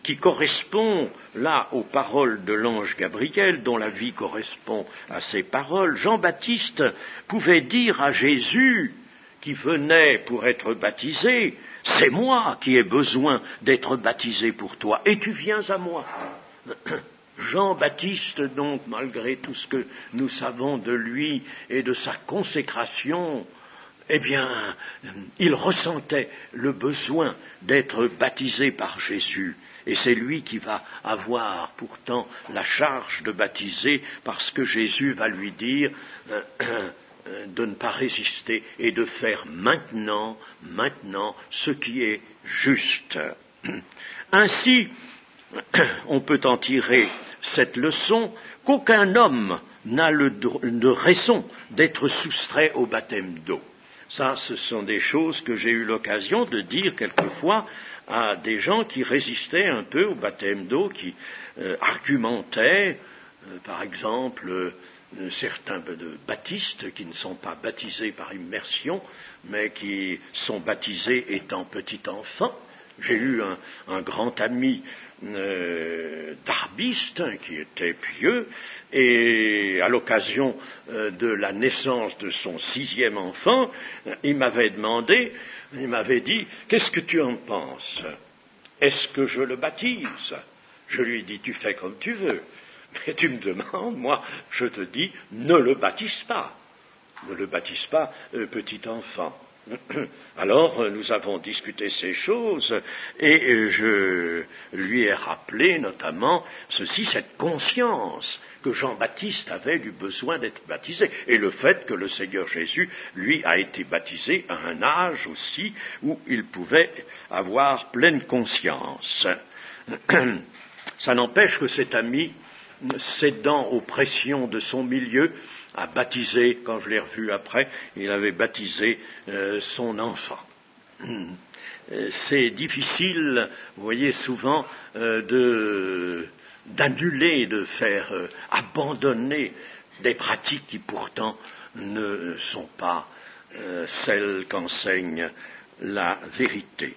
qui correspond là aux paroles de l'ange Gabriel, dont la vie correspond à ces paroles, Jean-Baptiste pouvait dire à Jésus, qui venait pour être baptisé, « C'est moi qui ai besoin d'être baptisé pour toi, et tu viens à moi. » Jean-Baptiste, donc, malgré tout ce que nous savons de lui et de sa consécration, eh bien, il ressentait le besoin d'être baptisé par Jésus. Et c'est lui qui va avoir pourtant la charge de baptiser, parce que Jésus va lui dire de ne pas résister et de faire maintenant ce qui est juste. Ainsi, on peut en tirer cette leçon qu'aucun homme n'a de raison d'être soustrait au baptême d'eau. Ça, ce sont des choses que j'ai eu l'occasion de dire quelquefois à des gens qui résistaient un peu au baptême d'eau, qui argumentaient, par exemple, certains baptistes qui ne sont pas baptisés par immersion, mais qui sont baptisés étant petits enfants. J'ai eu un grand ami d'Arbiste qui était pieux, et à l'occasion de la naissance de son 6e enfant, il m'avait dit, qu'est-ce que tu en penses? Est-ce que je le baptise? Je lui ai dit, tu fais comme tu veux, mais tu me demandes, moi je te dis, ne le baptise pas. Ne le baptise pas, petit enfant. Alors, nous avons discuté ces choses, et je lui ai rappelé notamment cette conscience que Jean-Baptiste avait du besoin d'être baptisé, et le fait que le Seigneur Jésus, lui, a été baptisé à un âge aussi où il pouvait avoir pleine conscience. Ça n'empêche que cet ami, cédant aux pressions de son milieu, a baptisé, quand je l'ai revu après, il avait baptisé son enfant. C'est difficile, vous voyez, souvent, d'annuler, de faire abandonner des pratiques qui pourtant ne sont pas celles qu'enseigne la vérité.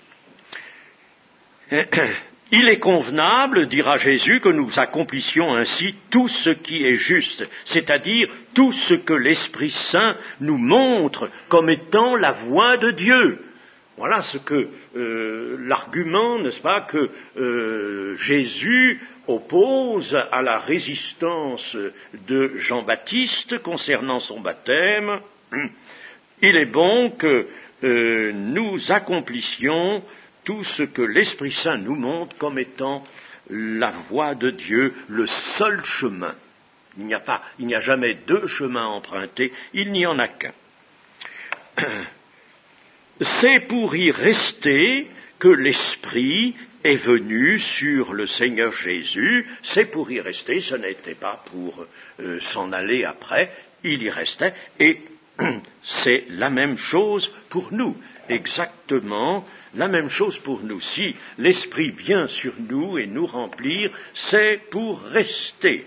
Il est convenable, dira Jésus, que nous accomplissions ainsi tout ce qui est juste, c'est-à-dire tout ce que l'Esprit Saint nous montre comme étant la voie de Dieu. Voilà ce que l'argument, n'est-ce pas, que Jésus oppose à la résistance de Jean-Baptiste concernant son baptême. Il est bon que nous accomplissions tout ce que l'Esprit Saint nous montre comme étant la voie de Dieu, le seul chemin. Il n'y a jamais 2 chemins empruntés, il n'y en a qu'un. C'est pour y rester que l'Esprit est venu sur le Seigneur Jésus, c'est pour y rester, ce n'était pas pour s'en aller après, il y restait, et c'est la même chose pour nous, exactement la même chose pour nous. Si l'Esprit vient sur nous et nous remplir, c'est pour rester.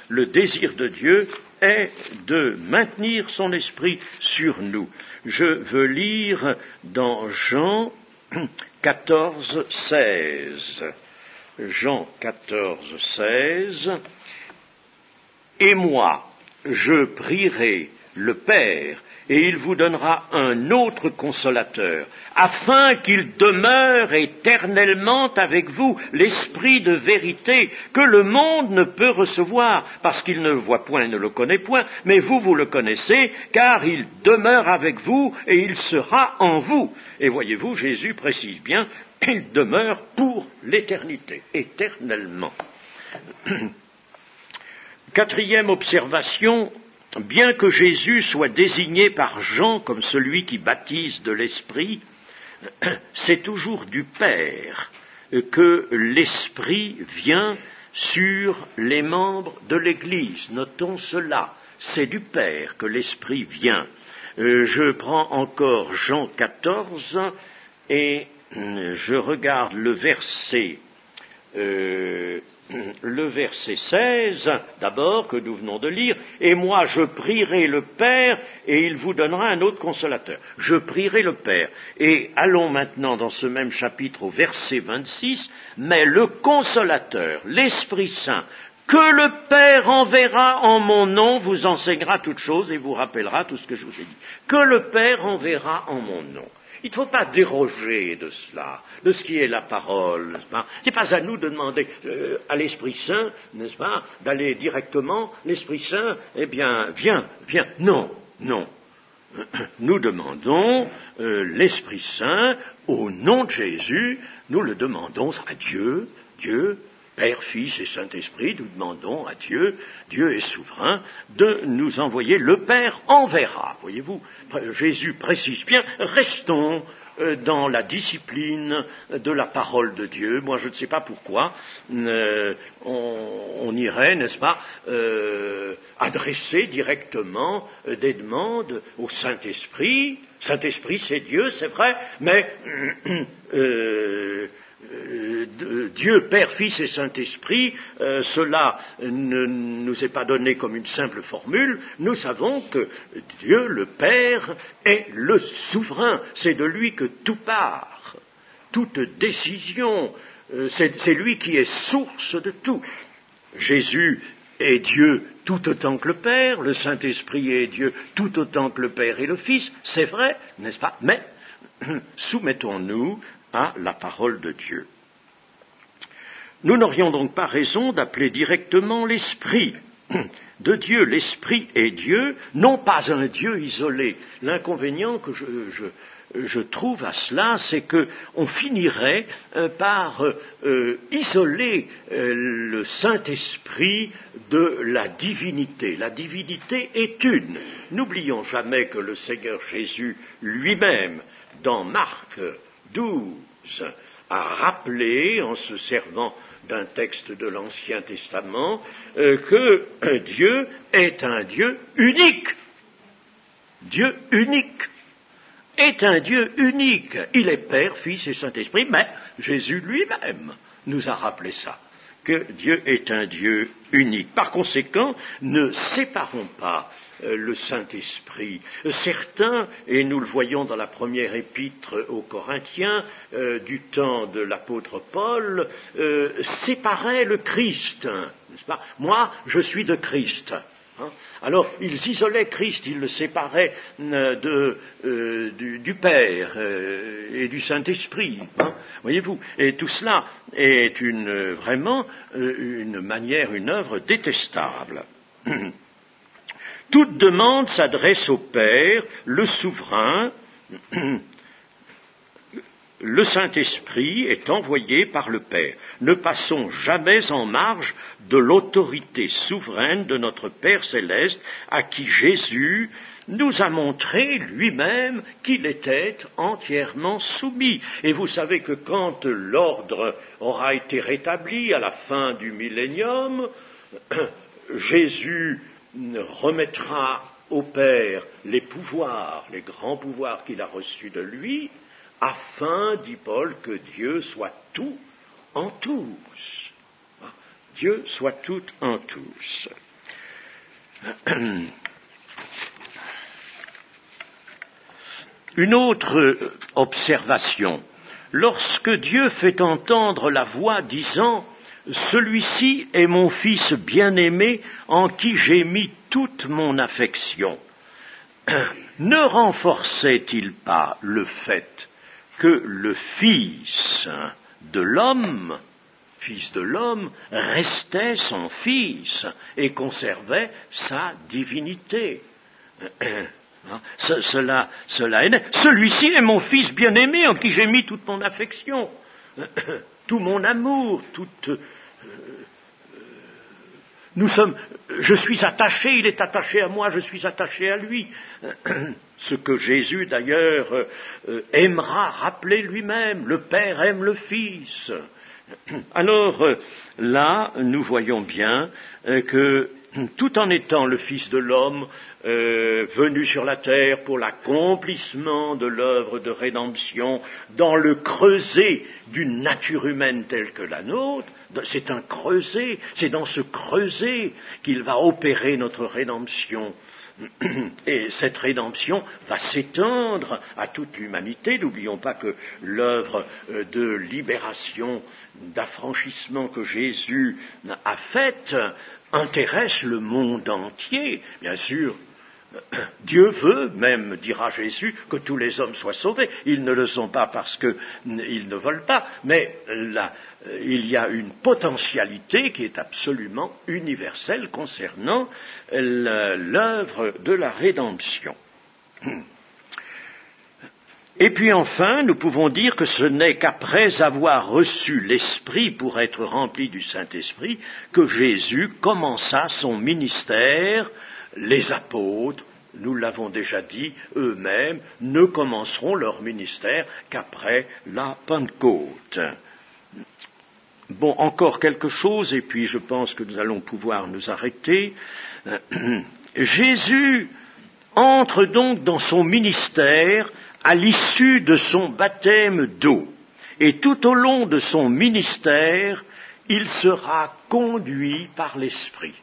Le désir de Dieu est de maintenir son Esprit sur nous. Je veux lire dans Jean 14, 16. Jean 14, 16. Et moi, je prierai le Père, et il vous donnera un autre consolateur, afin qu'il demeure éternellement avec vous, l'Esprit de vérité, que le monde ne peut recevoir, parce qu'il ne le voit point et ne le connaît point, mais vous le connaissez, car il demeure avec vous, et il sera en vous. Et voyez-vous, Jésus précise bien, il demeure pour l'éternité, éternellement. 4e observation. Bien que Jésus soit désigné par Jean comme celui qui baptise de l'Esprit, c'est toujours du Père que l'Esprit vient sur les membres de l'Église. Notons cela, c'est du Père que l'Esprit vient. Je prends encore Jean 14 et je regarde le verset 16, d'abord, que nous venons de lire, « Et moi je prierai le Père, et il vous donnera un autre consolateur. » Je prierai le Père. Et allons maintenant dans ce même chapitre au verset 26, « Mais le consolateur, l'Esprit Saint, que le Père enverra en mon nom, vous enseignera toutes choses et vous rappellera tout ce que je vous ai dit. » Que le Père enverra en mon nom. Il ne faut pas déroger de cela, de ce qui est la parole, n'est-ce pas? C'est pas à nous de demander à l'Esprit Saint, n'est-ce pas, d'aller directement, l'Esprit Saint, eh bien, viens. Non. Nous demandons l'Esprit Saint, au nom de Jésus, nous le demandons à Dieu, Père, Fils et Saint-Esprit, nous demandons à Dieu, Dieu est souverain, de nous envoyer. Le Père enverra. Voyez-vous, Jésus précise bien, restons dans la discipline de la parole de Dieu. Moi, je ne sais pas pourquoi on irait, n'est-ce pas, adresser directement des demandes au Saint-Esprit. Saint-Esprit, c'est Dieu, c'est vrai, mais Dieu, Père, Fils et Saint-Esprit, cela ne nous est pas donné comme une simple formule. Nous savons que Dieu, le Père, est le souverain. C'est de lui que tout part. toute décision. C'est lui qui est source de tout. Jésus est Dieu tout autant que le Père, le Saint-Esprit est Dieu tout autant que le Père et le Fils, c'est vrai, n'est-ce pas? Mais soumettons-nous à la parole de Dieu. Nous n'aurions donc pas raison d'appeler directement l'Esprit de Dieu. L'Esprit est Dieu, non pas un Dieu isolé. L'inconvénient que je trouve à cela, c'est qu'on finirait par isoler le Saint-Esprit de la divinité. La divinité est une. N'oublions jamais que le Seigneur Jésus lui-même, dans Marc 12, a rappelé, en se servant d'un texte de l'Ancien Testament, que Dieu est un Dieu unique. Dieu unique est un Dieu unique. Il est Père, Fils et Saint-Esprit, mais Jésus lui-même nous a rappelé ça, que Dieu est un Dieu unique. Par conséquent, ne séparons pas le Saint-Esprit. Certains, et nous le voyons dans la première épître aux Corinthiens, du temps de l'apôtre Paul, séparaient le Christ, n'est-ce pas? Moi, je suis de Christ. Alors, ils isolaient Christ, ils le séparaient du Père et du Saint-Esprit, voyez-vous. Et tout cela est vraiment une manière, une œuvre détestable. Toute demande s'adresse au Père, le souverain. Le Saint-Esprit est envoyé par le Père. Ne passons jamais en marge de l'autorité souveraine de notre Père céleste, à qui Jésus nous a montré lui-même qu'il était entièrement soumis. Et vous savez que quand l'ordre aura été rétabli à la fin du millénium, Jésus remettra au Père les pouvoirs, les grands pouvoirs qu'il a reçus de lui, afin, dit Paul, que Dieu soit tout en tous. Dieu soit tout en tous. Une autre observation. Lorsque Dieu fait entendre la voix disant « Celui-ci est mon Fils bien-aimé en qui j'ai mis toute mon affection », ne renforçait-il pas le fait que le Fils de l'homme restait son Fils et conservait sa divinité? Cela est. Celui-ci est mon Fils bien-aimé en qui j'ai mis toute mon affection, tout mon amour, je suis attaché, il est attaché à moi, je suis attaché à lui. Ce que Jésus d'ailleurs aimera rappeler lui-même, le Père aime le Fils. Alors là, nous voyons bien que tout en étant le Fils de l'homme, venu sur la terre pour l'accomplissement de l'œuvre de rédemption, dans le creuset d'une nature humaine telle que la nôtre, c'est un creuset, c'est dans ce creuset qu'il va opérer notre rédemption. Et cette rédemption va s'étendre à toute l'humanité. N'oublions pas que l'œuvre de libération, d'affranchissement que Jésus a faite intéresse le monde entier. Bien sûr, Dieu veut, même, dira Jésus, que tous les hommes soient sauvés. Ils ne le sont pas parce qu'ils ne veulent pas, mais il y a une potentialité qui est absolument universelle concernant l'œuvre de la rédemption. Et puis enfin, nous pouvons dire que ce n'est qu'après avoir reçu l'Esprit pour être rempli du Saint-Esprit que Jésus commença son ministère. Les apôtres, nous l'avons déjà dit, eux-mêmes ne commenceront leur ministère qu'après la Pentecôte. Bon, encore quelque chose, et puis je pense que nous allons pouvoir nous arrêter. Jésus entre donc dans son ministère à l'issue de son baptême d'eau. Et tout au long de son ministère, il sera conduit par l'Esprit.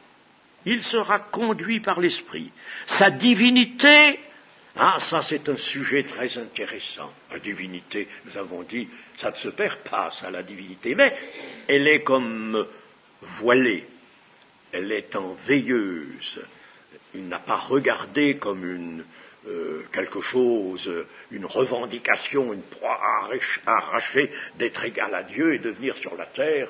Il sera conduit par l'Esprit. Sa divinité Ah, ça c'est un sujet très intéressant. La divinité, nous avons dit, ça ne se perd pas, ça, la divinité, mais elle est comme voilée, elle est en veilleuse. Il n'a pas regardé comme quelque chose, une revendication, une proie arrachée d'être égal à Dieu et de venir sur la terre.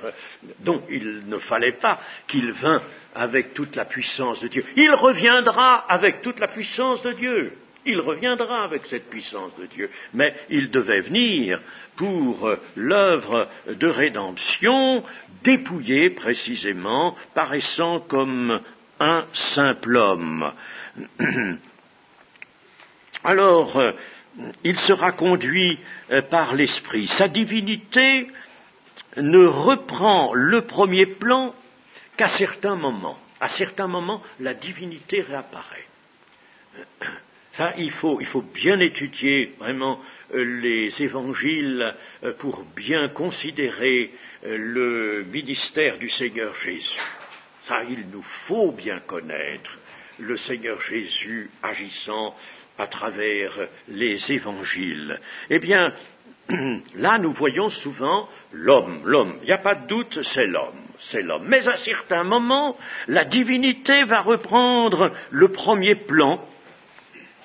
Donc il ne fallait pas qu'il vînt avec toute la puissance de Dieu. Il reviendra avec toute la puissance de Dieu. Il reviendra avec cette puissance de Dieu. Mais il devait venir pour l'œuvre de rédemption, dépouillé précisément, paraissant comme un simple homme. Alors, il sera conduit par l'Esprit. Sa divinité ne reprend le premier plan qu'à certains moments. À certains moments, la divinité réapparaît. Ça, il faut bien étudier vraiment les évangiles pour bien considérer le ministère du Seigneur Jésus. Ça, il nous faut bien connaître le Seigneur Jésus agissant à travers les évangiles. Eh bien, là, nous voyons souvent l'homme. Il n'y a pas de doute, c'est l'homme. Mais à certains moments, la divinité va reprendre le premier plan,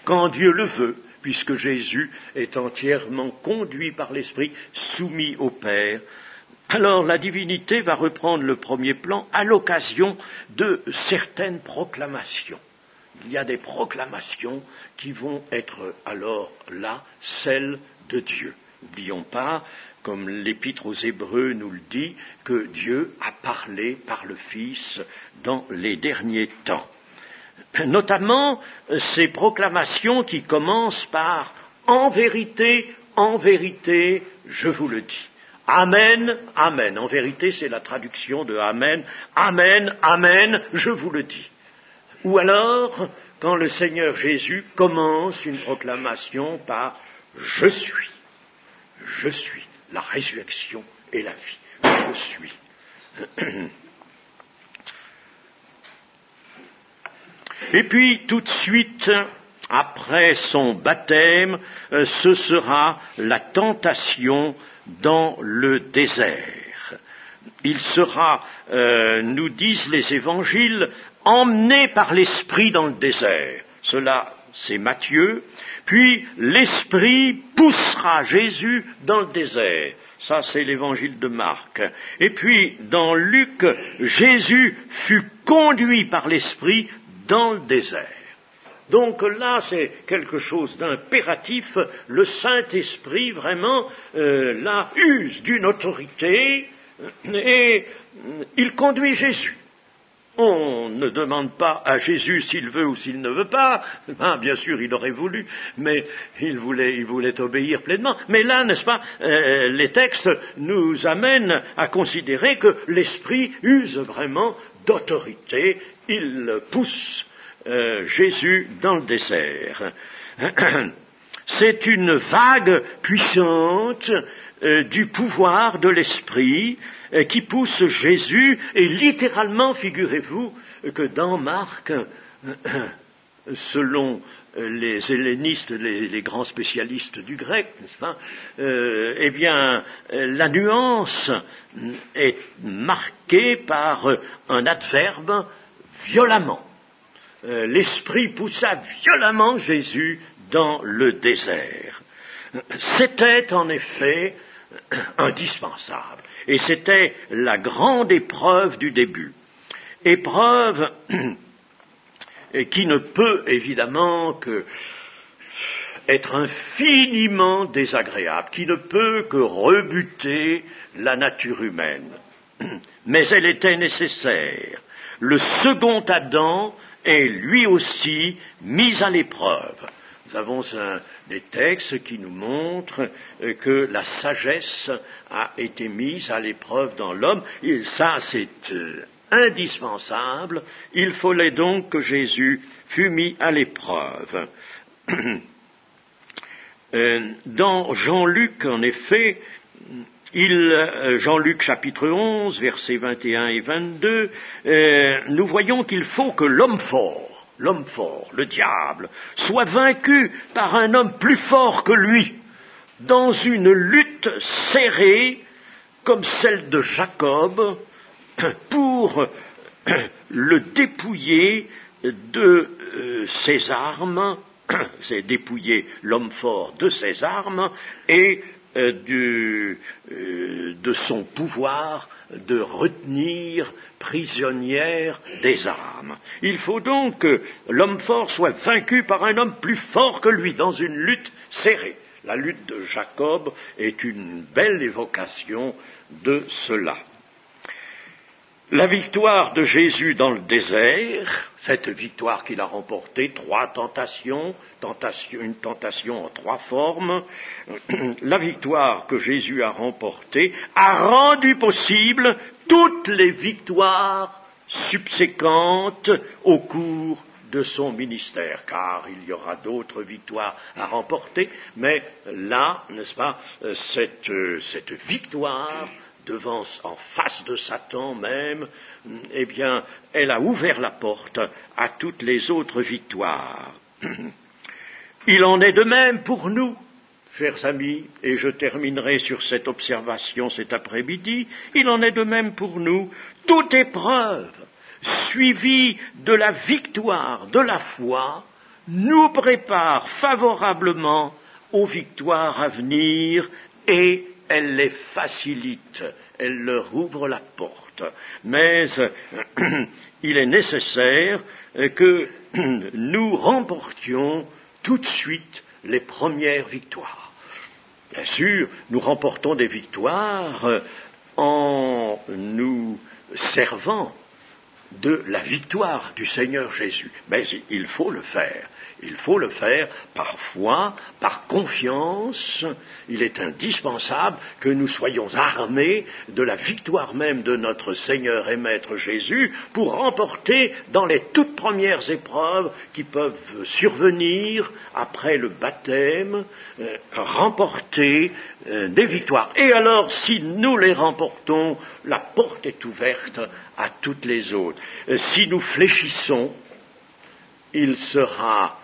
quand Dieu le veut, puisque Jésus est entièrement conduit par l'Esprit, soumis au Père. Alors la divinité va reprendre le premier plan à l'occasion de certaines proclamations. Il y a des proclamations qui vont être alors là, celles de Dieu. N'oublions pas, comme l'Épître aux Hébreux nous le dit, que Dieu a parlé par le Fils dans les derniers temps. Notamment ces proclamations qui commencent par « en vérité, je vous le dis ». Amen, amen. En vérité, c'est la traduction de amen. Amen, amen, je vous le dis. Ou alors, quand le Seigneur Jésus commence une proclamation par « je suis la résurrection et la vie, je suis ». Et puis, tout de suite, après son baptême, ce sera la tentation dans le désert. Il sera, nous disent les évangiles, emmené par l'Esprit dans le désert. Cela, c'est Matthieu. Puis, l'Esprit poussera Jésus dans le désert. Ça, c'est l'évangile de Marc. Et puis, dans Luc, Jésus fut conduit par l'Esprit dans le désert. Donc là, c'est quelque chose d'impératif. Le Saint-Esprit, vraiment, là, use d'une autorité et il conduit Jésus. On ne demande pas à Jésus s'il veut ou s'il ne veut pas. Bien sûr, il aurait voulu, mais il voulait obéir pleinement. Mais là, n'est-ce pas, les textes nous amènent à considérer que l'Esprit use vraiment d'autorité. Il pousse Jésus dans le désert. C'est une vague puissante du pouvoir de l'Esprit qui pousse Jésus, et littéralement, figurez-vous, que dans Marc, selon les hellénistes, les grands spécialistes du grec, n'est-ce pas, eh bien, la nuance est marquée par un adverbe violemment. L'Esprit poussa violemment Jésus dans le désert. C'était en effet indispensable. Et c'était la grande épreuve du début. Épreuve qui ne peut évidemment que être infiniment désagréable, qui ne peut que rebuter la nature humaine. Mais elle était nécessaire. Le second Adam est lui aussi mis à l'épreuve. Nous avons des textes qui nous montrent que la sagesse a été mise à l'épreuve dans l'homme, et ça c'est indispensable. Il fallait donc que Jésus fût mis à l'épreuve. Dans Jean-Luc, en effet, Jean-Luc chapitre 11, versets 21 et 22, nous voyons qu'il faut que l'homme fort, l'homme fort, le diable, soit vaincu par un homme plus fort que lui, dans une lutte serrée comme celle de Jacob, pour le dépouiller de ses armes, c'est dépouiller l'homme fort de ses armes et de son pouvoir de retenir prisonnière des armes. Il faut donc que l'homme fort soit vaincu par un homme plus fort que lui dans une lutte serrée. La lutte de Jacob est une belle évocation de cela. La victoire de Jésus dans le désert, cette victoire qu'il a remportée, 3 tentations, une tentation en 3 formes, la victoire que Jésus a remportée a rendu possible toutes les victoires subséquentes au cours de son ministère, car il y aura d'autres victoires à remporter, mais là, n'est-ce pas, cette victoire en face de Satan même, eh bien, elle a ouvert la porte à toutes les autres victoires. Il en est de même pour nous, chers amis, et je terminerai sur cette observation cet après-midi, il en est de même pour nous, toute épreuve suivie de la victoire de la foi nous prépare favorablement aux victoires à venir et elle les facilite, elle leur ouvre la porte. Mais il est nécessaire que nous remportions tout de suite les premières victoires. Bien sûr, nous remportons des victoires en nous servant de la victoire du Seigneur Jésus. Mais il faut le faire. Il faut le faire par foi, par confiance. Il est indispensable que nous soyons armés de la victoire même de notre Seigneur et Maître Jésus pour remporter dans les toutes premières épreuves qui peuvent survenir après le baptême, remporter des victoires. Et alors, si nous les remportons, la porte est ouverte à toutes les autres. Si nous fléchissons, il sera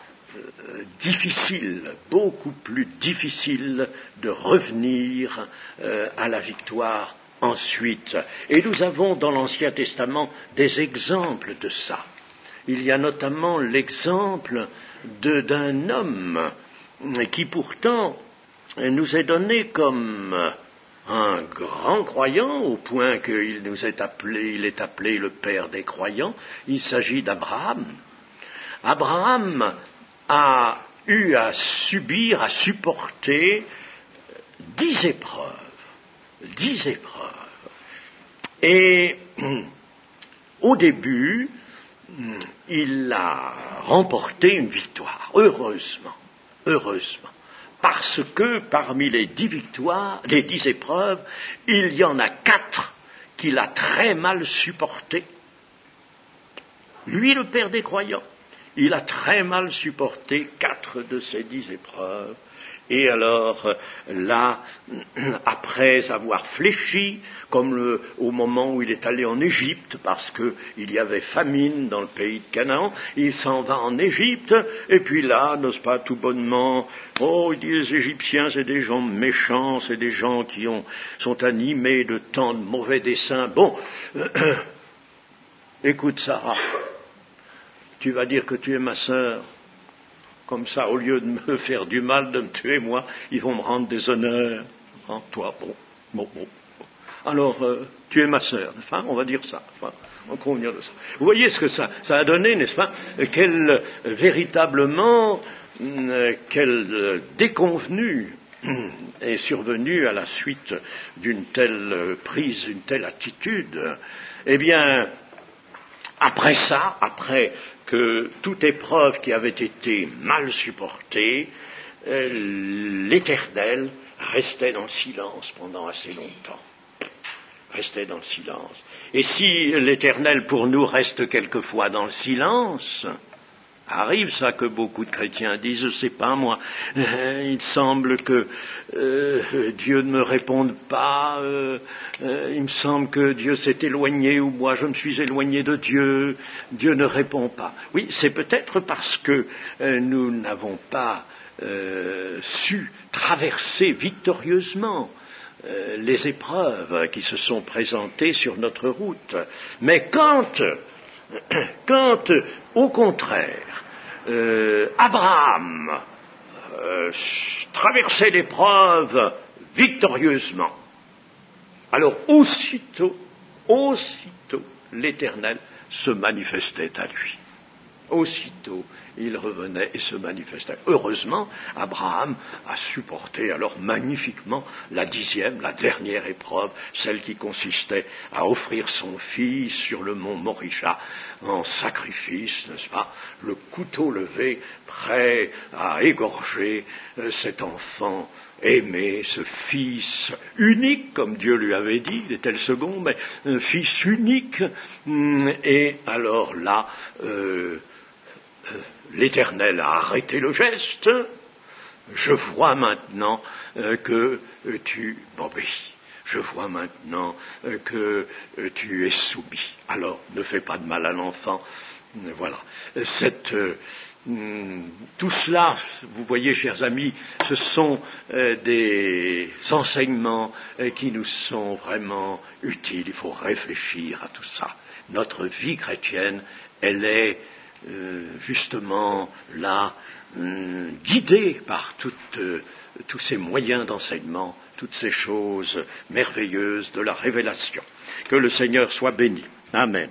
difficile, beaucoup plus difficile de revenir à la victoire ensuite. Et nous avons dans l'Ancien Testament des exemples de ça. Il y a notamment l'exemple d'un homme qui pourtant nous est donné comme un grand croyant, au point qu'il est appelé le père des croyants. Il s'agit d'Abraham. Abraham a eu à supporter 10 épreuves. 10 épreuves. Et au début, il a remporté une victoire, heureusement. Parce que parmi les 10 victoires, les 10 épreuves, il y en a 4 qu'il a très mal supportées. Lui, le père des croyants, il a très mal supporté 4 de ces 10 épreuves. Et alors, là, après avoir fléchi, comme au moment où il est allé en Égypte, parce qu'il y avait famine dans le pays de Canaan, il s'en va en Égypte, et puis là, n'est-ce pas, tout bonnement, il dit les Égyptiens, c'est des gens méchants, c'est des gens qui sont animés de tant de mauvais desseins. Bon, écoute Sarah, tu vas dire que tu es ma sœur. Comme ça, au lieu de me faire du mal, de me tuer, moi, ils vont me rendre des honneurs. Toi, bon. Alors, tu es ma sœur, n'est-ce pas? On va dire ça. Enfin, on convient de ça. Vous voyez ce que ça a donné, n'est-ce pas? Quelle déconvenue est survenue à la suite d'une telle prise, d'une telle attitude. Eh bien, après ça, après que toute épreuve qui avait été mal supportée, l'Éternel restait dans le silence pendant assez longtemps. Restait dans le silence. Et si l'Éternel pour nous reste quelquefois dans le silence, arrive ça que beaucoup de chrétiens disent, je sais pas moi, il semble que Dieu ne me réponde pas, il me semble que Dieu s'est éloigné ou moi je me suis éloigné de Dieu, Dieu ne répond pas. Oui, c'est peut-être parce que nous n'avons pas su traverser victorieusement les épreuves qui se sont présentées sur notre route. Mais quand au contraire, Abraham traversait l'épreuve victorieusement, alors aussitôt, l'Éternel se manifestait à lui. Aussitôt, il revenait et se manifestait. Heureusement, Abraham a supporté alors magnifiquement la dernière épreuve, celle qui consistait à offrir son fils sur le mont Moricha en sacrifice, n'est-ce pas, le couteau levé, prêt à égorger cet enfant aimé, ce fils unique, comme Dieu lui avait dit, il était le second, mais un fils unique, et alors là, l'Éternel a arrêté le geste. Je vois maintenant que tu m'obéis. Je vois maintenant que tu es soumis. Alors, ne fais pas de mal à l'enfant. Voilà. Tout cela, vous voyez, chers amis, ce sont des enseignements qui nous sont vraiment utiles. Il faut réfléchir à tout ça. Notre vie chrétienne, elle est justement là, guidée par tous ces moyens d'enseignement, toutes ces choses merveilleuses de la révélation. Que le Seigneur soit béni. Amen.